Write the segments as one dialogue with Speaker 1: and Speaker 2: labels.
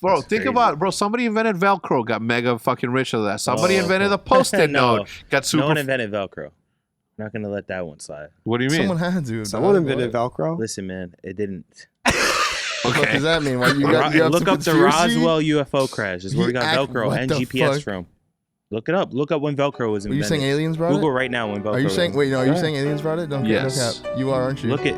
Speaker 1: Bro, think about it, bro. Somebody invented Velcro, got mega fucking rich of that. Somebody invented the Post-it note, got super.
Speaker 2: No one invented Velcro. I'm not gonna let that one slide.
Speaker 1: What do you mean?
Speaker 3: Someone had to.
Speaker 4: Someone invented Velcro.
Speaker 2: Listen, man, it didn't.
Speaker 3: What does that mean? Why you have
Speaker 2: look
Speaker 3: some
Speaker 2: up the
Speaker 3: conspiracy?
Speaker 2: Roswell UFO crash. Is where we got Velcro and GPS
Speaker 3: fuck?
Speaker 2: from. Look it up. Look up when Velcro was
Speaker 3: Are
Speaker 2: invented.
Speaker 3: you saying aliens brought
Speaker 2: Google
Speaker 3: it?
Speaker 2: right now when Velcro.
Speaker 3: Are you saying? Wait, no. Are you
Speaker 2: Yeah.
Speaker 3: saying aliens brought it? Don't
Speaker 1: Yes.
Speaker 3: cap. You are, aren't you?
Speaker 2: Look it.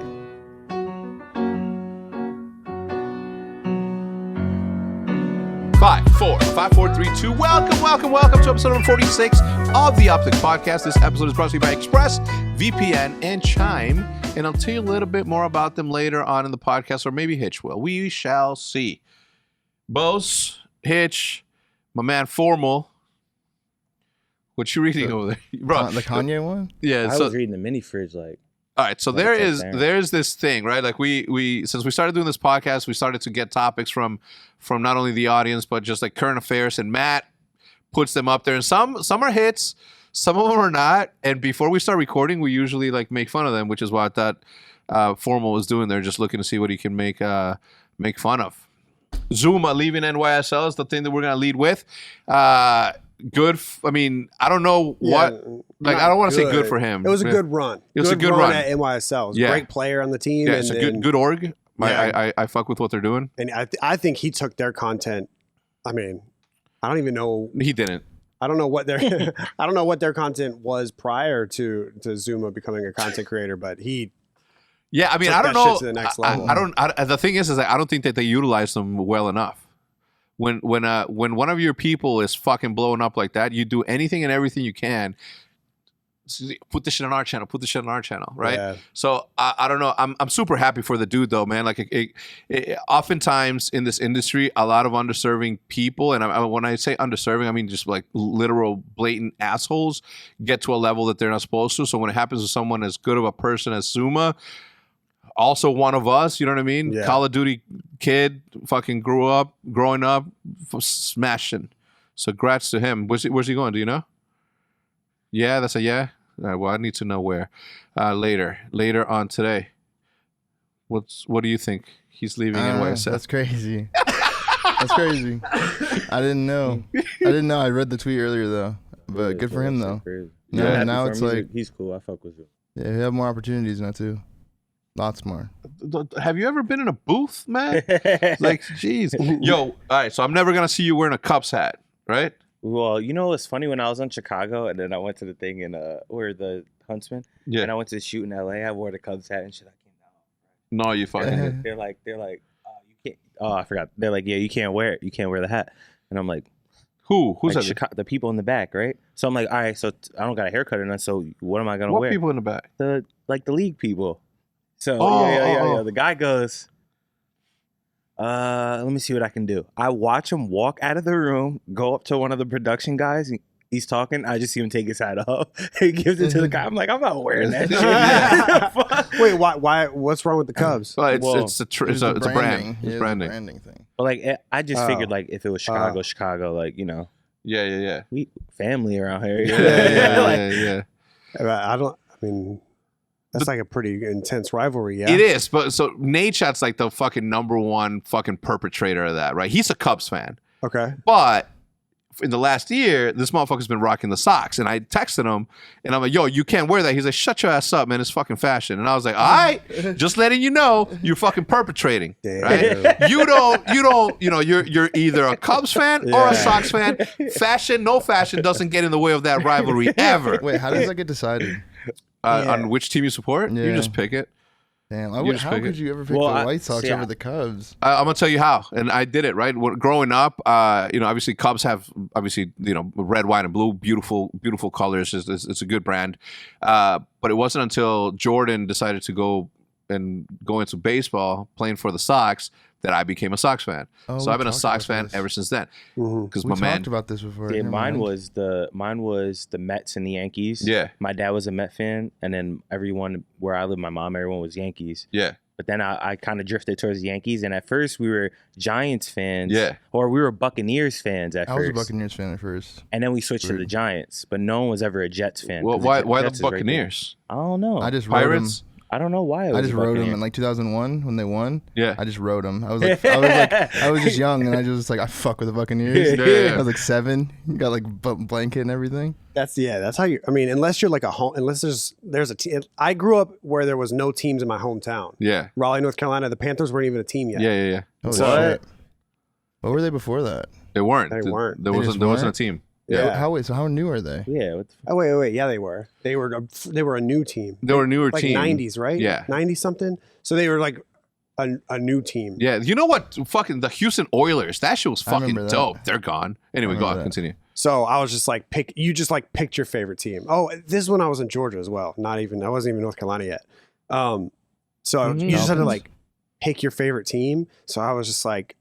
Speaker 1: 5, 4, 3, 2. Welcome to episode number 46 of the OpTic Podcast. This episode is brought to you by Express, VPN, and Chime. And I'll tell you a little bit more about them later on in the podcast, or maybe Hitch will. We shall see. MBoZe, Hitch, my man Formal. What you reading over there? Bro,
Speaker 3: The Kanye one?
Speaker 1: yeah.
Speaker 2: I
Speaker 1: So,
Speaker 2: was reading the mini fridge like.
Speaker 1: all right, so
Speaker 2: Like
Speaker 1: there's this thing, right? Like we since we started doing this podcast, we started to get topics from not only the audience but just like current affairs, and Matt puts them up there, and some are hits, some of them are not. And before we start recording, we usually like make fun of them, which is what I thought Formal was doing there, just looking to see what he can make fun of. Zooma leaving NYSL is the thing that we're gonna lead with. Good. I mean, I don't know what. Like, I don't want to say good for him.
Speaker 4: It was a good run.
Speaker 1: It was a good run
Speaker 4: at NYSL. It was
Speaker 1: Yeah.
Speaker 4: a great player on the team.
Speaker 1: Yeah,
Speaker 4: and,
Speaker 1: it's a good org.
Speaker 4: Yeah.
Speaker 1: I fuck with what they're doing.
Speaker 4: And I think he took their content. I mean, I don't even know.
Speaker 1: He didn't.
Speaker 4: I don't know what their I don't know what their content was prior to Zooma becoming a content creator, but he.
Speaker 1: Yeah, I mean,
Speaker 4: took
Speaker 1: I don't
Speaker 4: that shit
Speaker 1: know.
Speaker 4: to the next level.
Speaker 1: I don't. The thing is like, I don't think that they utilize them well enough. When one of your people is fucking blowing up like that, you do anything and everything you can. Put this shit on our channel. Put this shit on our channel, right?
Speaker 4: Yeah.
Speaker 1: So I don't know. I'm super happy for the dude though, man. Like, oftentimes in this industry, a lot of underserving people, and when I say underserving, I mean just like literal blatant assholes, get to a level that they're not supposed to. So when it happens to someone as good of a person as Zooma, also one of us, you know what I mean?
Speaker 4: Yeah.
Speaker 1: Call of Duty kid, fucking growing up, smashing. So congrats to him. Where's he going? Do you know? Yeah, that's a yeah. All right, well, I need to know where. Later on today. What do you think? He's leaving NYSL.
Speaker 3: That's crazy. That's crazy. I didn't know. I read the tweet earlier though, but good for him though.
Speaker 1: Yeah,
Speaker 3: now it's like
Speaker 2: he's cool. I fuck with him.
Speaker 3: yeah, we have more opportunities now too. Lots more.
Speaker 1: Have you ever been in a booth, man? Like, jeez. Yo, all right, so I'm never going to see you wearing a Cubs hat, right?
Speaker 2: Well, you know what's funny? When I was in Chicago and then I went to the thing in where the Huntsman,
Speaker 1: Yeah.
Speaker 2: and I went to the shoot in LA, I wore the Cubs hat and shit. I came down.
Speaker 1: No, you fucking.
Speaker 2: They're like, you can't. Oh, I forgot. They're like, yeah, you can't wear it. You can't wear the hat. And I'm like,
Speaker 1: Who's
Speaker 2: like
Speaker 1: that?
Speaker 2: Chicago, the people in the back, right? So I'm like, all right, so I don't got a haircut or nothing. So what am I gonna
Speaker 1: What
Speaker 2: wear?
Speaker 1: people in the back?
Speaker 2: The league people. So
Speaker 1: Oh,
Speaker 2: yeah.
Speaker 1: oh.
Speaker 2: The guy goes, let me see what I can do. I watch him walk out of the room, go up to one of the production guys. He's talking. I just see him take his hat off. He gives it to the guy. I'm like, I'm not wearing that shit.
Speaker 4: Wait, why? What's wrong with the Cubs?
Speaker 1: Well,
Speaker 2: Well,
Speaker 1: it's a brand. It's
Speaker 3: Yeah,
Speaker 1: branding.
Speaker 3: branding thing.
Speaker 2: But like, I just figured like if it was
Speaker 4: Oh.
Speaker 2: Chicago, like, you know,
Speaker 1: Yeah.
Speaker 2: we family around here.
Speaker 1: Yeah.
Speaker 4: I don't. I mean, that's like a pretty intense rivalry. Yeah,
Speaker 1: It is, but so Nate Shot's like the fucking #1 fucking perpetrator of that, right? He's a Cubs fan,
Speaker 4: Okay.
Speaker 1: but in the last year, this motherfucker's been rocking the socks, and I texted him, and I'm like, "Yo, you can't wear that." He's like, "Shut your ass up, man! It's fucking fashion." And I was like, "All right, just letting you know, you're fucking perpetrating, right? You don't, you know, you're either a Cubs fan or a Sox fan. Fashion, no fashion, doesn't get in the way of that rivalry ever.
Speaker 3: Wait, how does that get decided?
Speaker 1: On which team you support, you
Speaker 3: Yeah.
Speaker 1: just pick it."
Speaker 3: Damn,
Speaker 1: You just
Speaker 3: how
Speaker 1: pick
Speaker 3: could
Speaker 1: it.
Speaker 3: you ever pick
Speaker 2: Well,
Speaker 3: the White Sox
Speaker 2: see,
Speaker 3: over the Cubs?
Speaker 1: I'm gonna tell you how, and I did it right. Growing up, you know, obviously Cubs have red, white, and blue, beautiful colors. It's a good brand, but it wasn't until Jordan decided to go into baseball, playing for the Sox, that I became a Sox fan.
Speaker 3: Oh,
Speaker 1: So
Speaker 3: we
Speaker 1: I've been a
Speaker 3: talked
Speaker 1: Sox
Speaker 3: about
Speaker 1: fan
Speaker 3: this.
Speaker 1: ever since then. Because
Speaker 3: We
Speaker 1: my
Speaker 3: talked
Speaker 1: man,
Speaker 3: about this before.
Speaker 2: Yeah,
Speaker 3: Never
Speaker 2: mine
Speaker 3: mind.
Speaker 2: was the Mets and the Yankees.
Speaker 1: Yeah.
Speaker 2: My dad was a Met fan, and then everyone where I live, my mom, everyone was Yankees.
Speaker 1: yeah,
Speaker 2: But then I kind of drifted towards the Yankees, and at first we were Giants fans.
Speaker 1: Yeah.
Speaker 2: Or we were Buccaneers fans at
Speaker 3: I
Speaker 2: first.
Speaker 3: was a Buccaneers fan at first.
Speaker 2: And then we switched to the Giants, but no one was ever a Jets fan.
Speaker 1: well,
Speaker 2: 'cause
Speaker 1: why the
Speaker 2: Jets is right there.
Speaker 1: Buccaneers?
Speaker 2: I don't know.
Speaker 3: I just wrote
Speaker 1: Pirates?
Speaker 3: them.
Speaker 2: I don't know why.
Speaker 3: I just rode them in like 2001 when they won.
Speaker 1: Yeah.
Speaker 3: I just rode them. I was just young and I just like I fuck with the Buccaneers.
Speaker 1: Yeah.
Speaker 3: I was like 7. Got like blanket and everything.
Speaker 4: That's how you. I mean, unless you're like unless there's a team. I grew up where there was no teams in my hometown.
Speaker 1: Yeah.
Speaker 4: Raleigh, North Carolina. The Panthers weren't even a team yet.
Speaker 1: Yeah.
Speaker 3: Oh,
Speaker 4: So-
Speaker 3: shit. What were they before that?
Speaker 1: They weren't.
Speaker 4: They weren't.
Speaker 1: There
Speaker 3: They
Speaker 1: wasn't.
Speaker 3: just
Speaker 1: There wasn't
Speaker 3: weren't?
Speaker 1: a team.
Speaker 4: Yeah.
Speaker 3: How new are they?
Speaker 2: Yeah. What the
Speaker 4: Oh wait. Yeah, they were. They were a new team.
Speaker 1: They were a newer
Speaker 4: Like
Speaker 1: team.
Speaker 4: 90s, right?
Speaker 1: Yeah.
Speaker 4: 90 something. So they were like a new team.
Speaker 1: Yeah. You know what? Fucking the Houston Oilers. That shit was
Speaker 3: I
Speaker 1: fucking
Speaker 3: remember that.
Speaker 1: dope. They're gone. Anyway, go
Speaker 3: remember
Speaker 1: on.
Speaker 3: that.
Speaker 1: Continue.
Speaker 4: So I was just like picked your favorite team. Oh, this is when I was in Georgia as well. I wasn't even North Carolina yet. So you just had to like pick your favorite team. So I was just like,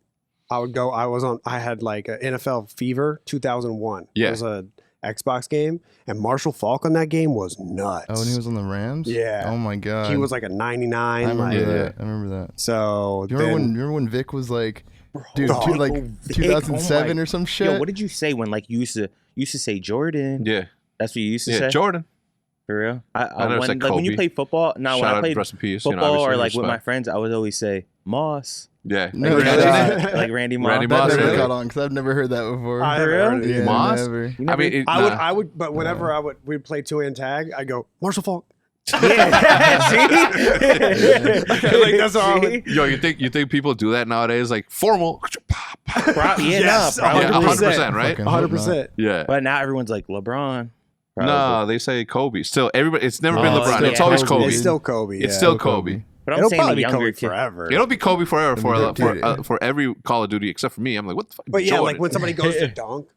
Speaker 4: I had like a NFL Fever 2001.
Speaker 1: Yeah.
Speaker 4: It was a Xbox game, and Marshall Faulk on that game was nuts.
Speaker 3: Oh, and he was on the Rams?
Speaker 4: Yeah.
Speaker 3: Oh my god.
Speaker 4: He was like a 99.
Speaker 3: I remember
Speaker 4: like,
Speaker 3: that. I remember that.
Speaker 4: So
Speaker 3: Do you remember when Vic was like, dude,
Speaker 4: Dog.
Speaker 3: like
Speaker 2: Vic,
Speaker 3: 2007
Speaker 2: oh my-
Speaker 3: or some shit?
Speaker 2: Yo, what did you say when like you used to say Jordan?
Speaker 1: Yeah.
Speaker 2: That's what you used to
Speaker 1: Yeah.
Speaker 2: say.
Speaker 1: Jordan.
Speaker 2: For real?
Speaker 1: I never said
Speaker 2: like when you
Speaker 1: Kobe.
Speaker 2: played football. No, when
Speaker 1: Shout
Speaker 2: I
Speaker 1: out.
Speaker 2: played
Speaker 1: Rest in peace.
Speaker 2: football
Speaker 1: obviously,
Speaker 2: or like with my
Speaker 1: respect.
Speaker 2: friends, I would always say Moss.
Speaker 1: Yeah.
Speaker 3: No,
Speaker 1: Like,
Speaker 3: yeah.
Speaker 1: catching it.
Speaker 2: Like Randy Moss.
Speaker 1: Randy
Speaker 3: that
Speaker 1: Moss,
Speaker 3: never
Speaker 1: really?
Speaker 3: caught on because I've never heard that before.
Speaker 4: I
Speaker 2: For
Speaker 4: never
Speaker 2: real?
Speaker 4: heard of it.
Speaker 3: yeah,
Speaker 1: Moss?
Speaker 3: never.
Speaker 2: You
Speaker 1: I
Speaker 2: never-
Speaker 1: mean,
Speaker 4: I would, but whenever we'd play 2-hand tag, I go Marshall Faulk.
Speaker 2: Yeah. See?
Speaker 4: Like, that's all I would-
Speaker 1: Yo, you think people do that nowadays? Like formal.
Speaker 4: Yes,
Speaker 2: probably.
Speaker 1: Yeah, 100%, right?
Speaker 3: Fucking hope
Speaker 4: 100%.
Speaker 1: Yeah.
Speaker 2: But now everyone's like LeBron.
Speaker 1: No, they say Kobe. Still, everybody. It's never been
Speaker 2: Oh,
Speaker 1: LeBron.
Speaker 2: yeah.
Speaker 1: It's always
Speaker 3: Kobe.
Speaker 1: Kobe.
Speaker 4: It's still Kobe.
Speaker 1: It's
Speaker 4: yeah.
Speaker 1: still Kobe.
Speaker 2: But I'm
Speaker 4: It'll
Speaker 2: saying
Speaker 4: probably
Speaker 2: the
Speaker 4: be
Speaker 2: younger
Speaker 4: Kobe
Speaker 2: kid.
Speaker 4: forever.
Speaker 1: It'll be Kobe forever
Speaker 3: Dude.
Speaker 1: for every Call of Duty except for me. I'm like, what the fuck?
Speaker 4: But yeah,
Speaker 1: Jordan.
Speaker 4: like when somebody goes to dunk,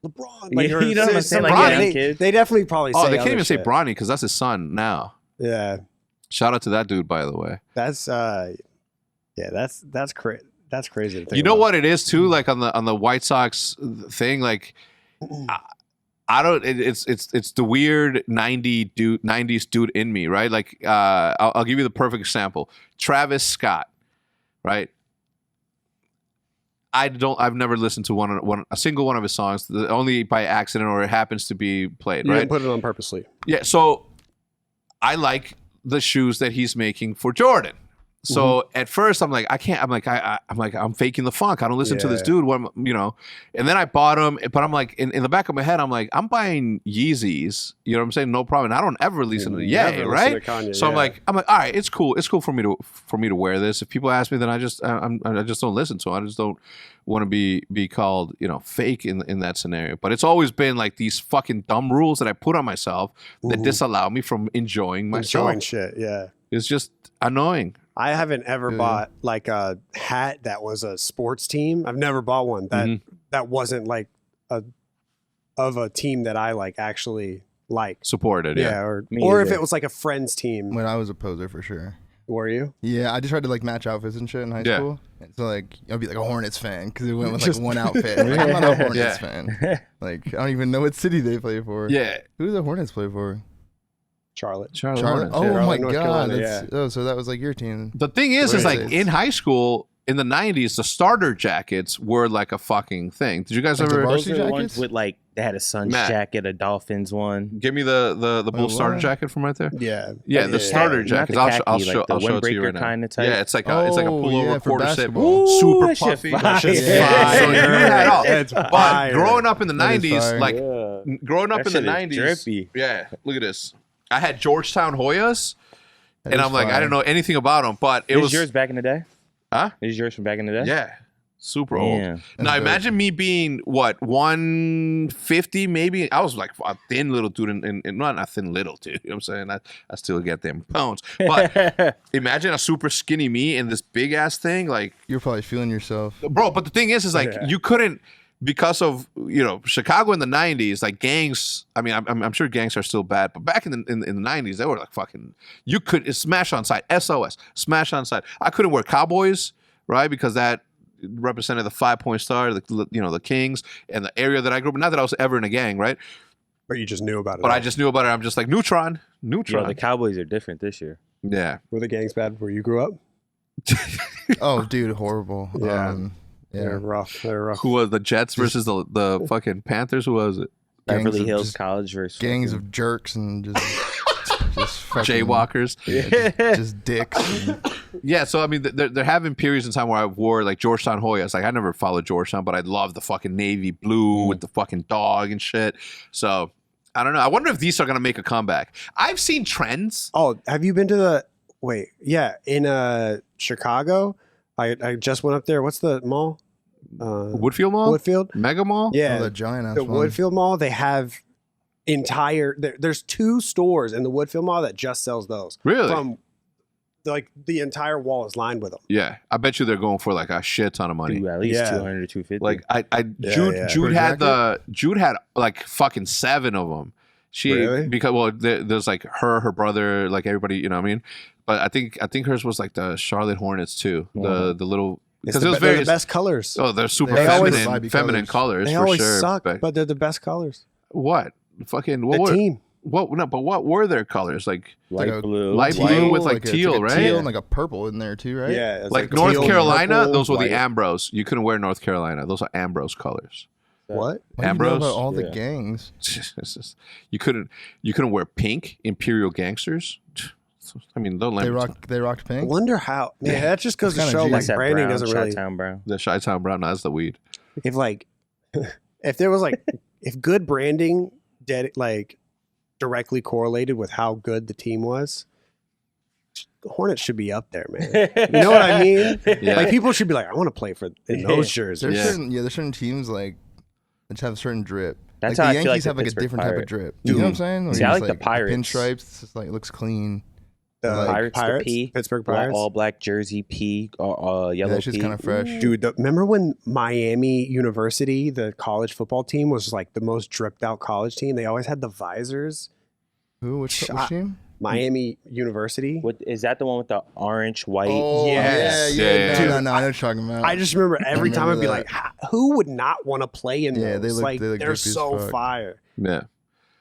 Speaker 4: LeBron. Like,
Speaker 2: You
Speaker 4: or
Speaker 2: know what I'm saying? Like,
Speaker 1: Bronny.
Speaker 2: young
Speaker 4: they,
Speaker 2: kids.
Speaker 4: they definitely probably say
Speaker 1: Oh, they can't
Speaker 4: other
Speaker 1: even say
Speaker 4: shit.
Speaker 1: Bronny because that's his son now.
Speaker 4: Yeah,
Speaker 1: Shout out to that dude, by the way.
Speaker 4: that's that's crazy. That's crazy to think
Speaker 1: You know
Speaker 4: about.
Speaker 1: what it is too? Like on the White Sox thing, like I don't. It's the weird 90s dude in me, right? Like I'll give you the perfect example. Travis Scott, right? I've never listened to a single one of his songs, only by accident or it happens to be played,
Speaker 4: You
Speaker 1: right?
Speaker 4: didn't put it on purposely.
Speaker 1: Yeah, so I like the shoes that he's making for Jordan. So at first I'm like, I can't. I'm faking the funk. I don't listen to this
Speaker 4: Yeah.
Speaker 1: dude. And then I bought them, but I'm like, in the back of my head, I'm like, I'm buying Yeezys. You know what I'm saying? No problem. I don't ever listen to
Speaker 4: Never
Speaker 1: Ye,
Speaker 4: listen
Speaker 1: right?
Speaker 4: to Kanye,
Speaker 1: So
Speaker 4: yeah.
Speaker 1: I'm like, all right, it's cool. It's cool for me to wear this. If people ask me, then I just don't listen to it. I just don't want to be called, fake in that scenario. But it's always been like these fucking dumb rules that I put on myself that disallow me from enjoying myself.
Speaker 4: Enjoying shit. Yeah.
Speaker 1: It's just annoying.
Speaker 4: I haven't ever bought like a hat that was a sports team. I've never bought one that wasn't like of a team that I like actually like.
Speaker 1: Supported, yeah.
Speaker 4: or
Speaker 2: Me
Speaker 4: if
Speaker 2: either.
Speaker 4: it was like a friend's team.
Speaker 3: When I was a poser for sure.
Speaker 4: Were you?
Speaker 3: Yeah, I just tried to like match outfits and shit in high
Speaker 1: Yeah.
Speaker 3: school. And so like I'd be like a Hornets fan because it went with like
Speaker 4: Just-
Speaker 3: one outfit. Like, I'm not a Hornets
Speaker 1: Yeah.
Speaker 3: fan. Like I don't even know what city they play for.
Speaker 1: Yeah.
Speaker 3: Who does the Hornets play for?
Speaker 4: Charlotte.
Speaker 1: Charlotte
Speaker 3: Charlotte.
Speaker 1: Hornets,
Speaker 3: Oh
Speaker 1: yeah.
Speaker 3: my
Speaker 4: North
Speaker 3: god.
Speaker 4: Carolina,
Speaker 3: That's, Oh, so that was like your team.
Speaker 1: The thing is
Speaker 3: Where
Speaker 1: like
Speaker 3: is it?
Speaker 1: in high school in the 90s, the starter jackets were like a fucking thing. Did you guys
Speaker 3: Like the
Speaker 1: ever
Speaker 3: varsity
Speaker 2: Those are the ones
Speaker 3: jackets?
Speaker 2: with like they had a Suns
Speaker 1: Matt.
Speaker 2: jacket, a Dolphins one.
Speaker 1: give me the Bull
Speaker 3: Wait,
Speaker 1: starter
Speaker 3: what?
Speaker 1: jacket from right there?
Speaker 4: Yeah.
Speaker 1: Yeah, the starter
Speaker 2: Not
Speaker 1: jackets.
Speaker 2: the
Speaker 1: I'll
Speaker 2: khaki,
Speaker 1: show
Speaker 2: like the
Speaker 1: it to you
Speaker 2: windbreaker
Speaker 1: right now.
Speaker 2: kinda type.
Speaker 1: Yeah, it's like a pullover
Speaker 3: yeah, for
Speaker 1: quarter zip,
Speaker 3: basketball.
Speaker 1: super
Speaker 2: that shit
Speaker 1: puffy.
Speaker 2: fire.
Speaker 1: That shit's
Speaker 2: Yeah.
Speaker 1: fire. So you had all.
Speaker 4: It's
Speaker 1: But
Speaker 4: fire.
Speaker 1: growing up in the
Speaker 3: That is
Speaker 1: 90s,
Speaker 3: fire.
Speaker 1: like
Speaker 2: Yeah.
Speaker 1: growing up
Speaker 2: That
Speaker 1: in the
Speaker 2: shit is
Speaker 1: 90s,
Speaker 2: drippy.
Speaker 1: yeah. Look at this. I had Georgetown Hoyas,
Speaker 3: That
Speaker 1: and
Speaker 3: is
Speaker 1: I'm like, I
Speaker 3: fire.
Speaker 1: didn't know anything about them, but it
Speaker 2: Is
Speaker 1: was
Speaker 2: yours back in the day?
Speaker 1: Huh?
Speaker 2: Is yours from back in the day?
Speaker 1: Yeah, super old.
Speaker 2: Yeah.
Speaker 1: Now
Speaker 3: That's dope.
Speaker 1: imagine me being what 150 maybe. I was like a thin little dude, and not a thin little dude. You know what I'm saying? I still get them pounds, but imagine a super skinny me in this big ass thing, like
Speaker 3: You're probably feeling yourself.
Speaker 1: bro. But the thing is like
Speaker 4: Yeah.
Speaker 1: you couldn't. Because of Chicago in the 90s, like gangs. I mean, I'm sure gangs are still bad, but back in the 90s, they were like fucking. You could smash on sight, SOS, smash on sight. I couldn't wear Cowboys, right, because that represented the 5-point star, the Kings, and the area that I grew up. Not that I was ever in a gang, right,
Speaker 4: But you just knew about it.
Speaker 1: but I just knew about it. I'm just like Neutron.
Speaker 2: Yo, the Cowboys are different this year.
Speaker 1: Yeah,
Speaker 4: Were the gangs bad where you grew up?
Speaker 3: Oh, dude, horrible.
Speaker 4: Yeah.
Speaker 3: Yeah.
Speaker 4: They're rough. They're rough.
Speaker 1: who was the Jets versus the fucking Panthers? Who was it?
Speaker 3: Gangs
Speaker 2: Beverly
Speaker 3: of
Speaker 2: Hills
Speaker 3: just
Speaker 2: College versus
Speaker 3: Gangs
Speaker 2: fucking-
Speaker 3: of jerks and just Just fucking,
Speaker 1: jaywalkers.
Speaker 3: just dicks.
Speaker 1: Yeah, so I mean, they're having periods in time where I wore like Georgetown Hoyas. Like I never followed Georgetown, but I love the fucking navy blue with the fucking dog and shit. So I don't know. I wonder if these are gonna make a comeback. I've seen trends.
Speaker 4: Oh, have you been to the? Wait, yeah, in Chicago. I just went up there. What's the mall?
Speaker 1: Woodfield Mall,
Speaker 4: Woodfield.
Speaker 1: Mega Mall.
Speaker 4: Yeah,
Speaker 3: Oh, the giant ass
Speaker 4: the
Speaker 3: one.
Speaker 4: Woodfield Mall. They have there's 2 stores in the Woodfield Mall that just sells those.
Speaker 1: Really?
Speaker 4: From like the entire wall is lined with them.
Speaker 1: Yeah, I bet you they're going for like a shit ton of money.
Speaker 2: Dude, at least
Speaker 4: Yeah.
Speaker 2: 200 250.
Speaker 1: Like
Speaker 4: Yeah,
Speaker 1: Jude
Speaker 4: yeah.
Speaker 1: Jude
Speaker 3: Per
Speaker 1: had Jude had like fucking 7 of them. She
Speaker 4: Really?
Speaker 1: because there's like her brother, like everybody, you know what I mean? But I think hers was like the Charlotte Hornets too. The little
Speaker 4: It's
Speaker 1: because
Speaker 4: the,
Speaker 1: it was
Speaker 4: they're
Speaker 1: very
Speaker 4: the best colors.
Speaker 1: oh they're super
Speaker 3: They
Speaker 4: always-
Speaker 1: feminine colors
Speaker 4: They
Speaker 1: for
Speaker 4: always
Speaker 1: sure.
Speaker 4: suck,
Speaker 1: but
Speaker 4: but they're the best colors.
Speaker 1: what fucking
Speaker 4: The
Speaker 1: what were
Speaker 4: team.
Speaker 1: what no but what were their colors like
Speaker 2: light
Speaker 3: like a
Speaker 2: blue.
Speaker 1: light blue with, like,
Speaker 3: it's
Speaker 1: teal,
Speaker 3: a
Speaker 1: right?
Speaker 3: Teal
Speaker 1: Yeah.
Speaker 3: and like a purple in there too, right?
Speaker 4: Yeah, it's
Speaker 1: like North
Speaker 4: teal,
Speaker 1: Carolina?
Speaker 4: purple,
Speaker 1: Those were the
Speaker 4: white.
Speaker 1: Ambrose. You couldn't wear North Carolina. Those are Ambrose colors.
Speaker 4: What?
Speaker 3: What do you know
Speaker 1: Ambrose?
Speaker 3: about all the
Speaker 2: Yeah.
Speaker 3: gangs.
Speaker 1: It's just- you couldn't wear pink Imperial Gangsters. I mean, they'll
Speaker 3: They
Speaker 1: let
Speaker 3: rocked
Speaker 4: I
Speaker 3: pink.
Speaker 4: wonder how. Yeah, that just goes to
Speaker 3: It's
Speaker 4: show
Speaker 3: kinda
Speaker 4: like
Speaker 3: juicy.
Speaker 2: That
Speaker 4: branding
Speaker 2: brown,
Speaker 4: doesn't really.
Speaker 2: Chi-Town brown.
Speaker 1: the Chi-Town Brown. No, that's the weed.
Speaker 4: If like, if there was like, if good branding like directly correlated with how good the team was, the Hornets should be up there, man. You know what I mean?
Speaker 1: Yeah.
Speaker 4: Like people should be like, I want to play for in those jerseys.
Speaker 3: There's
Speaker 1: Yeah.
Speaker 3: certain teams like that just have a certain drip.
Speaker 2: That's
Speaker 3: like
Speaker 2: how
Speaker 3: the
Speaker 2: I feel
Speaker 3: Yankees
Speaker 2: like
Speaker 3: have
Speaker 2: the
Speaker 3: like a different type of
Speaker 2: Pittsburgh
Speaker 3: drip. You know what I'm saying? Where
Speaker 2: See, I
Speaker 3: it's,
Speaker 2: like the Pirates.
Speaker 3: Pinstripes. It's just like it looks clean.
Speaker 4: The
Speaker 3: Like,
Speaker 2: Pirates, the P,
Speaker 4: Pittsburgh
Speaker 2: black,
Speaker 4: Pirates.
Speaker 2: all black jersey, P,
Speaker 3: Yeah,
Speaker 2: yellow
Speaker 3: that's just
Speaker 2: P.
Speaker 3: kind of fresh.
Speaker 4: Dude, remember when Miami University, the college football team, was like the most dripped out college team? They always had the visors.
Speaker 3: Who? Which team?
Speaker 4: Miami University.
Speaker 2: What is that? The one with the orange, white?
Speaker 3: Oh,
Speaker 4: Yes.
Speaker 3: yeah.
Speaker 1: Yeah.
Speaker 3: Dude, no, I know what you're talking about.
Speaker 4: I just remember every time I'd
Speaker 3: remember
Speaker 4: be
Speaker 3: that.
Speaker 4: like, "Who would not want to play in
Speaker 3: Yeah,
Speaker 4: those?
Speaker 3: they
Speaker 4: Like,
Speaker 3: look
Speaker 4: they're
Speaker 3: drippy as
Speaker 4: so
Speaker 3: fuck.
Speaker 4: fire."
Speaker 1: Yeah.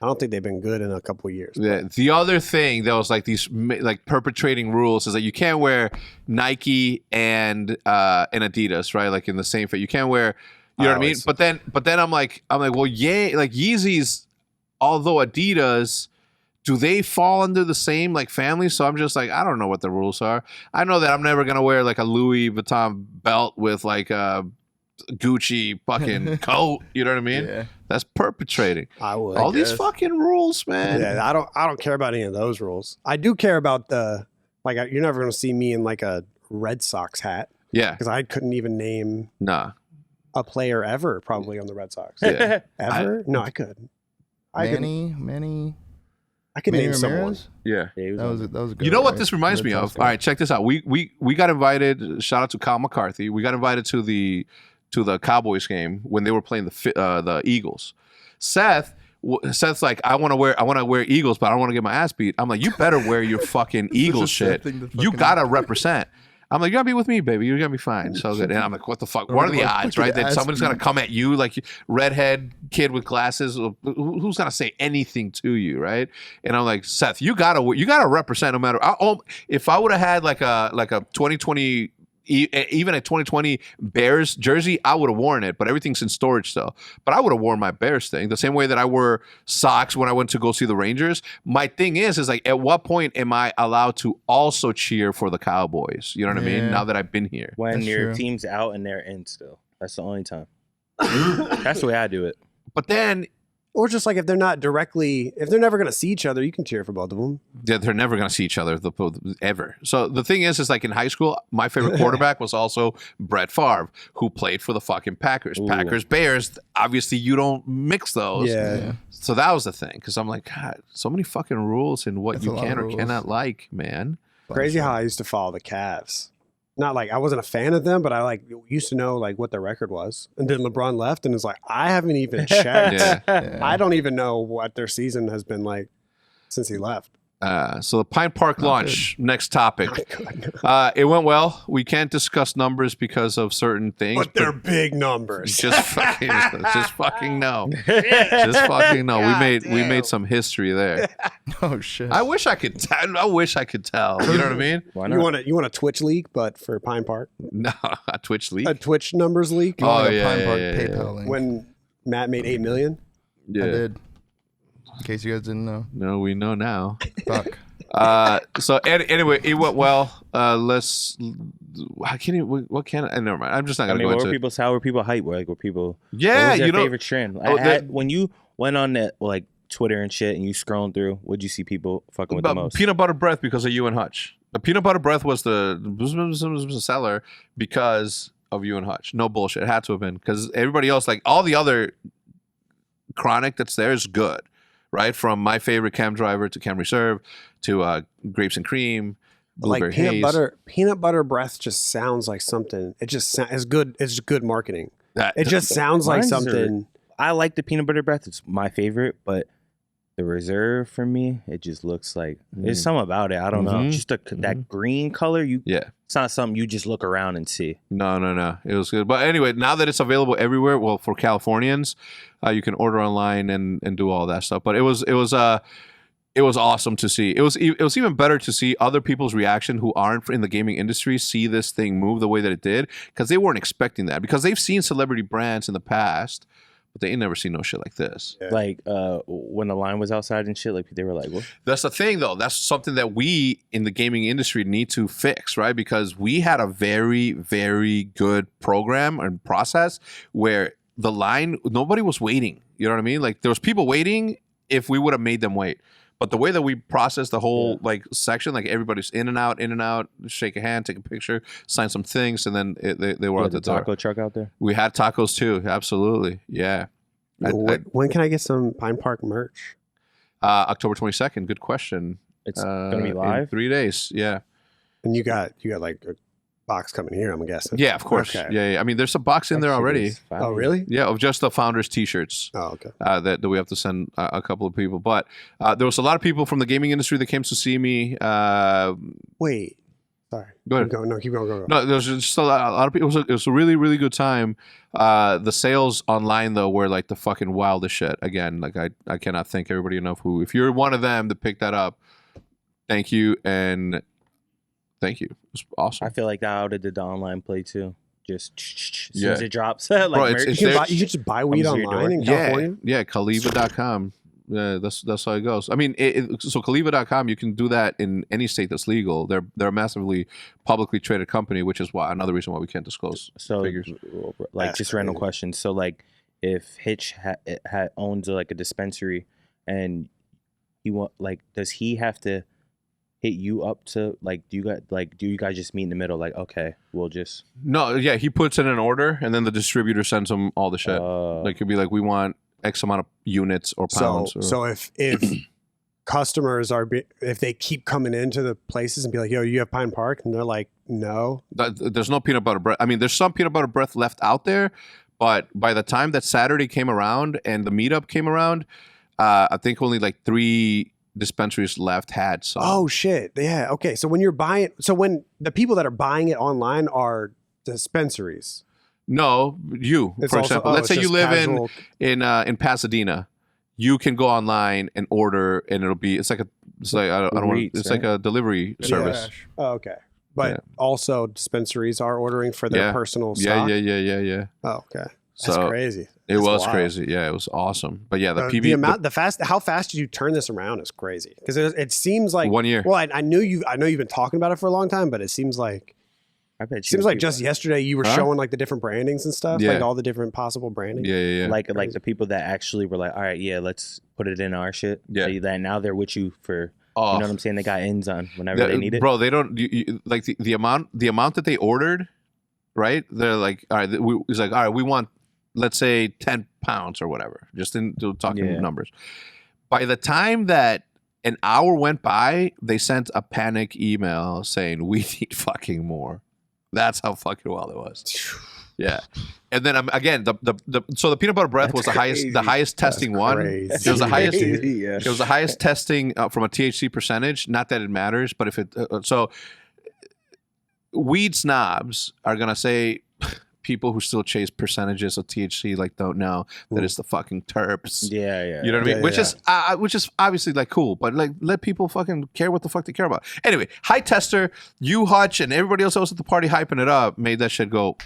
Speaker 4: I don't think they've been good in a couple of years.
Speaker 1: Yeah. The other thing that was like these like perpetrating rules is that you can't wear Nike and Adidas, right? Like in the same fit. You can't wear, you know what I mean?
Speaker 4: Always.
Speaker 1: But then I'm like, well, yeah, like Yeezys, although Adidas, do they fall under the same like family? So I'm just like, I don't know what the rules are. I know that I'm never gonna wear like a Louis Vuitton belt with like a Gucci fucking coat. You know what I mean?
Speaker 3: Yeah.
Speaker 1: That's perpetrating.
Speaker 4: I would.
Speaker 1: All these
Speaker 3: guess.
Speaker 1: fucking rules, man.
Speaker 4: Yeah, I don't care about any of those rules. I do care about the you're never going to see me in like a Red Sox hat
Speaker 1: Yeah.
Speaker 4: because I couldn't even name
Speaker 1: Nah.
Speaker 4: a player ever probably on the Red Sox.
Speaker 1: Yeah.
Speaker 4: Ever? No, I could. I could
Speaker 3: Manny
Speaker 4: name someone.
Speaker 3: Ramirez?
Speaker 1: Yeah.
Speaker 2: Yeah, he was
Speaker 3: That
Speaker 2: on-
Speaker 3: was a good
Speaker 1: You know
Speaker 3: one,
Speaker 1: what
Speaker 3: right?
Speaker 1: this reminds me
Speaker 3: Red
Speaker 1: of?
Speaker 3: Sox
Speaker 1: All right, check this out. We got invited. Shout out to Kyle McCarthy. We got invited to the Cowboys game when they were playing the Eagles. Seth's like, I want to wear Eagles, but I don't want to get my ass beat. I'm like, you better wear your fucking Eagles
Speaker 3: Such a sad
Speaker 1: shit.
Speaker 3: thing to
Speaker 1: You
Speaker 3: fucking-
Speaker 1: gotta represent. I'm like, you're gonna be with me, baby. You're gonna be fine. So good. And I'm like, what the fuck? What are the odds, right? That somebody's gonna come at you, like redhead kid with glasses. Who's gonna say anything to you, right? And I'm like, Seth, you gotta represent no matter. If I would have had like a 2020. Even a 2020 Bears jersey, I would have worn it, but everything's in storage still. But I would have worn my Bears thing the same way that I wore socks when I went to go see the Rangers. My thing is like, at what point am I allowed to also cheer for the Cowboys? You know what I mean?
Speaker 3: Yeah.
Speaker 1: Now that I've been here.
Speaker 2: when
Speaker 3: That's
Speaker 2: your
Speaker 3: true.
Speaker 2: team's out and they're in still. That's the only time. That's the way I do it.
Speaker 1: But then
Speaker 4: Or just like if they're never going to see each other, you can cheer for both of them.
Speaker 1: they're never going to see each other ever. So the thing is like in high school, my favorite quarterback was also Brett Favre, who played for the fucking Packers.
Speaker 2: Ooh.
Speaker 1: Packers, Bears, obviously you don't mix those.
Speaker 4: Yeah.
Speaker 1: So that was the thing, because I'm like, God, so many fucking rules in what
Speaker 3: That's
Speaker 1: you
Speaker 3: a lot
Speaker 1: can
Speaker 3: of
Speaker 1: or
Speaker 3: rules.
Speaker 1: cannot like, man.
Speaker 4: Crazy how I used to follow the Cavs. Not like I wasn't a fan of them, but I like used to know like what their record was. And then LeBron left, and it's like I haven't even checked.
Speaker 1: Yeah.
Speaker 3: Yeah.
Speaker 4: I don't even know what their season has been like since he left.
Speaker 1: So the Pine Park launch, next topic. It went well. We can't discuss numbers because of certain things,
Speaker 4: But they're big numbers.
Speaker 1: just fucking no. Just fucking no. We
Speaker 4: damn.
Speaker 1: made some history there.
Speaker 3: Oh shit.
Speaker 1: I wish I could tell. You know what I mean?
Speaker 2: Why
Speaker 4: You
Speaker 2: not?
Speaker 4: want a Twitch league, but for Pine Park,
Speaker 1: No, a Twitch league.
Speaker 4: a Twitch numbers league.
Speaker 1: Oh,
Speaker 3: Like a
Speaker 1: yeah,
Speaker 3: Pine
Speaker 1: yeah,
Speaker 3: Park
Speaker 1: yeah,
Speaker 3: PayPal link.
Speaker 4: When Matt made $8 million.
Speaker 1: Yeah.
Speaker 3: I did. In case you guys didn't know.
Speaker 1: No, we know now.
Speaker 3: Fuck.
Speaker 1: So anyway, it went well. Let's. I can't even. What can I? Never mind. I'm just not gonna go into it.
Speaker 2: How were people hype? Were people?
Speaker 1: Yeah,
Speaker 2: what was
Speaker 1: you
Speaker 2: their
Speaker 1: know.
Speaker 2: favorite trend? When you went on that like Twitter and shit, and you scrolling through, what'd you see people fucking with the most?
Speaker 1: Peanut butter breath because of you and Hutch. The peanut butter breath was the seller because of you and Hutch. No bullshit. It had to have been because everybody else, like all the other chronic that's there, is good, right? From my favorite Cam Driver to Cam Reserve to Grapes and Cream, Blueberry Haze.
Speaker 4: Peanut butter breath just sounds like something. It just is good. It's good marketing. It just sounds like something.
Speaker 2: I like the peanut butter breath. It's my favorite, but the Reserve for me, it just looks like there's something about it. I don't know. Just that green color. It's not something you just look around and see.
Speaker 1: No. It was good. But anyway, now that it's available everywhere, well, for Californians, you can order online and do all that stuff. But it was awesome to see. It was even better to see other people's reaction who aren't in the gaming industry see this thing move the way that it did because they weren't expecting that because they've seen celebrity brands in the past. But they ain't never seen no shit like this.
Speaker 4: Yeah.
Speaker 2: Like when the line was outside and shit, like they were like, what?
Speaker 1: That's the thing, though. That's something that we in the gaming industry need to fix, right? Because we had a very, very good program and process where the line, nobody was waiting. You know what I mean? Like there was people waiting if we would have made them wait. But the way that we processed the whole like section, like everybody's in and out, shake a hand, take a picture, sign some things, and then they were out the door.
Speaker 2: Taco truck out there.
Speaker 1: We had tacos too, absolutely, yeah.
Speaker 4: When can I get some Pine Park merch?
Speaker 1: October 22nd. Good question.
Speaker 2: It's gonna be live
Speaker 1: in 3 days. Yeah.
Speaker 4: And you got like a box coming here, I'm guessing.
Speaker 1: Yeah, of course.
Speaker 4: Okay.
Speaker 1: Yeah. I mean, there's a box in there already.
Speaker 4: Oh, really?
Speaker 1: Yeah, of just the founders' T-shirts.
Speaker 4: Oh, okay.
Speaker 1: That we have to send a couple of people, but there was a lot of people from the gaming industry that came to see me.
Speaker 4: Wait, sorry.
Speaker 1: Go ahead.
Speaker 4: Keep going. Go.
Speaker 1: No, there was just a lot of people. It was a really, really good time. The sales online though were like the fucking wildest shit. Again, like I cannot thank everybody enough. Who, if you're one of them to pick that up, thank you and thank you. It was awesome.
Speaker 2: I feel like that outdid the online play too. Just as soon
Speaker 1: Yeah.
Speaker 2: as it drops, like
Speaker 1: Bro,
Speaker 2: merch.
Speaker 1: it's
Speaker 4: You
Speaker 1: there-
Speaker 4: can just buy weed
Speaker 2: Comes to your
Speaker 4: online in
Speaker 1: Yeah,
Speaker 4: California?
Speaker 1: yeah, Kaliva.com. Yeah, that's how it goes. I mean, so Kaliva.com, you can do that in any state that's legal. They're a massively publicly traded company, which is why another reason why we can't disclose
Speaker 2: So,
Speaker 1: figures.
Speaker 2: like,
Speaker 4: That's
Speaker 2: just random
Speaker 4: crazy.
Speaker 2: questions. So, like, if Hitch owns like a dispensary, and he does he have to hit you up to do you guys just meet in the middle? Like, okay, we'll just
Speaker 1: No, yeah, he puts in an order, and then the distributor sends him all the shit. Like, it'd be like, we want X amount of units or pounds.
Speaker 4: So if customers if they keep coming into the places and be like, yo, you have Pine Park, and they're like, no,
Speaker 1: There's no peanut butter breath. I mean, there's some peanut butter breath left out there, but by the time that Saturday came around and the meetup came around, I think only like 3 dispensaries left had some.
Speaker 4: oh shit, yeah, okay. So when when the people that are buying it online are dispensaries,
Speaker 1: No, you,
Speaker 4: It's
Speaker 1: for
Speaker 4: also-
Speaker 1: example.
Speaker 4: oh,
Speaker 1: Let's
Speaker 4: it's
Speaker 1: say you
Speaker 4: just
Speaker 1: live
Speaker 4: casual-
Speaker 1: in Pasadena. You can go online and order, and it'll be it's like I don't want
Speaker 2: Eats,
Speaker 1: it's
Speaker 2: right?
Speaker 1: like a delivery service.
Speaker 4: Oh, okay. But
Speaker 1: Yeah.
Speaker 4: also dispensaries are ordering for their
Speaker 1: Yeah.
Speaker 4: personal
Speaker 1: Yeah,
Speaker 4: stock.
Speaker 1: yeah.
Speaker 4: Oh, okay. That's
Speaker 1: So
Speaker 4: crazy.
Speaker 1: it
Speaker 4: That's
Speaker 1: was
Speaker 4: wild.
Speaker 1: crazy. Yeah, it was awesome. But yeah, the PB
Speaker 4: the amount, how fast did you turn this around is crazy. Because it seems like
Speaker 1: 1 year.
Speaker 4: Well, I know you've been talking about it for a long time, but it seems like
Speaker 2: I bet you
Speaker 4: seems like just yesterday you were
Speaker 1: Huh?
Speaker 4: showing like the different brandings and stuff,
Speaker 1: Yeah.
Speaker 4: like all the different possible branding.
Speaker 1: Yeah.
Speaker 2: like the people that actually were like, all right, yeah, let's put it in our shit.
Speaker 1: Yeah.
Speaker 2: That now they're with you for
Speaker 1: Oh,
Speaker 2: you know what I'm saying. They got ends on whenever they need it.
Speaker 1: Bro, they don't like the amount that they ordered, right? They're like, all right, he's like, all right, we want, let's say 10 pounds or whatever, just talking
Speaker 2: Yeah.
Speaker 1: numbers. By the time that an hour went by, they sent a panic email saying, we need fucking more. That's how fucking wild it was. Yeah. And then again, so the peanut butter breath was the highest testing one.
Speaker 4: crazy.
Speaker 1: It was the highest.
Speaker 2: Yeah.
Speaker 1: It was the highest testing from a THC percentage. Not that it matters, but if it so, weed snobs are gonna say people who still chase percentages of THC don't know that it's the fucking terps.
Speaker 2: Yeah.
Speaker 1: You know what I mean?
Speaker 4: Yeah,
Speaker 1: Which is obviously cool, but let people fucking care what the fuck they care about. Anyway, High Tester, you, Hutch, and everybody else was at the party hyping it up, made that shit go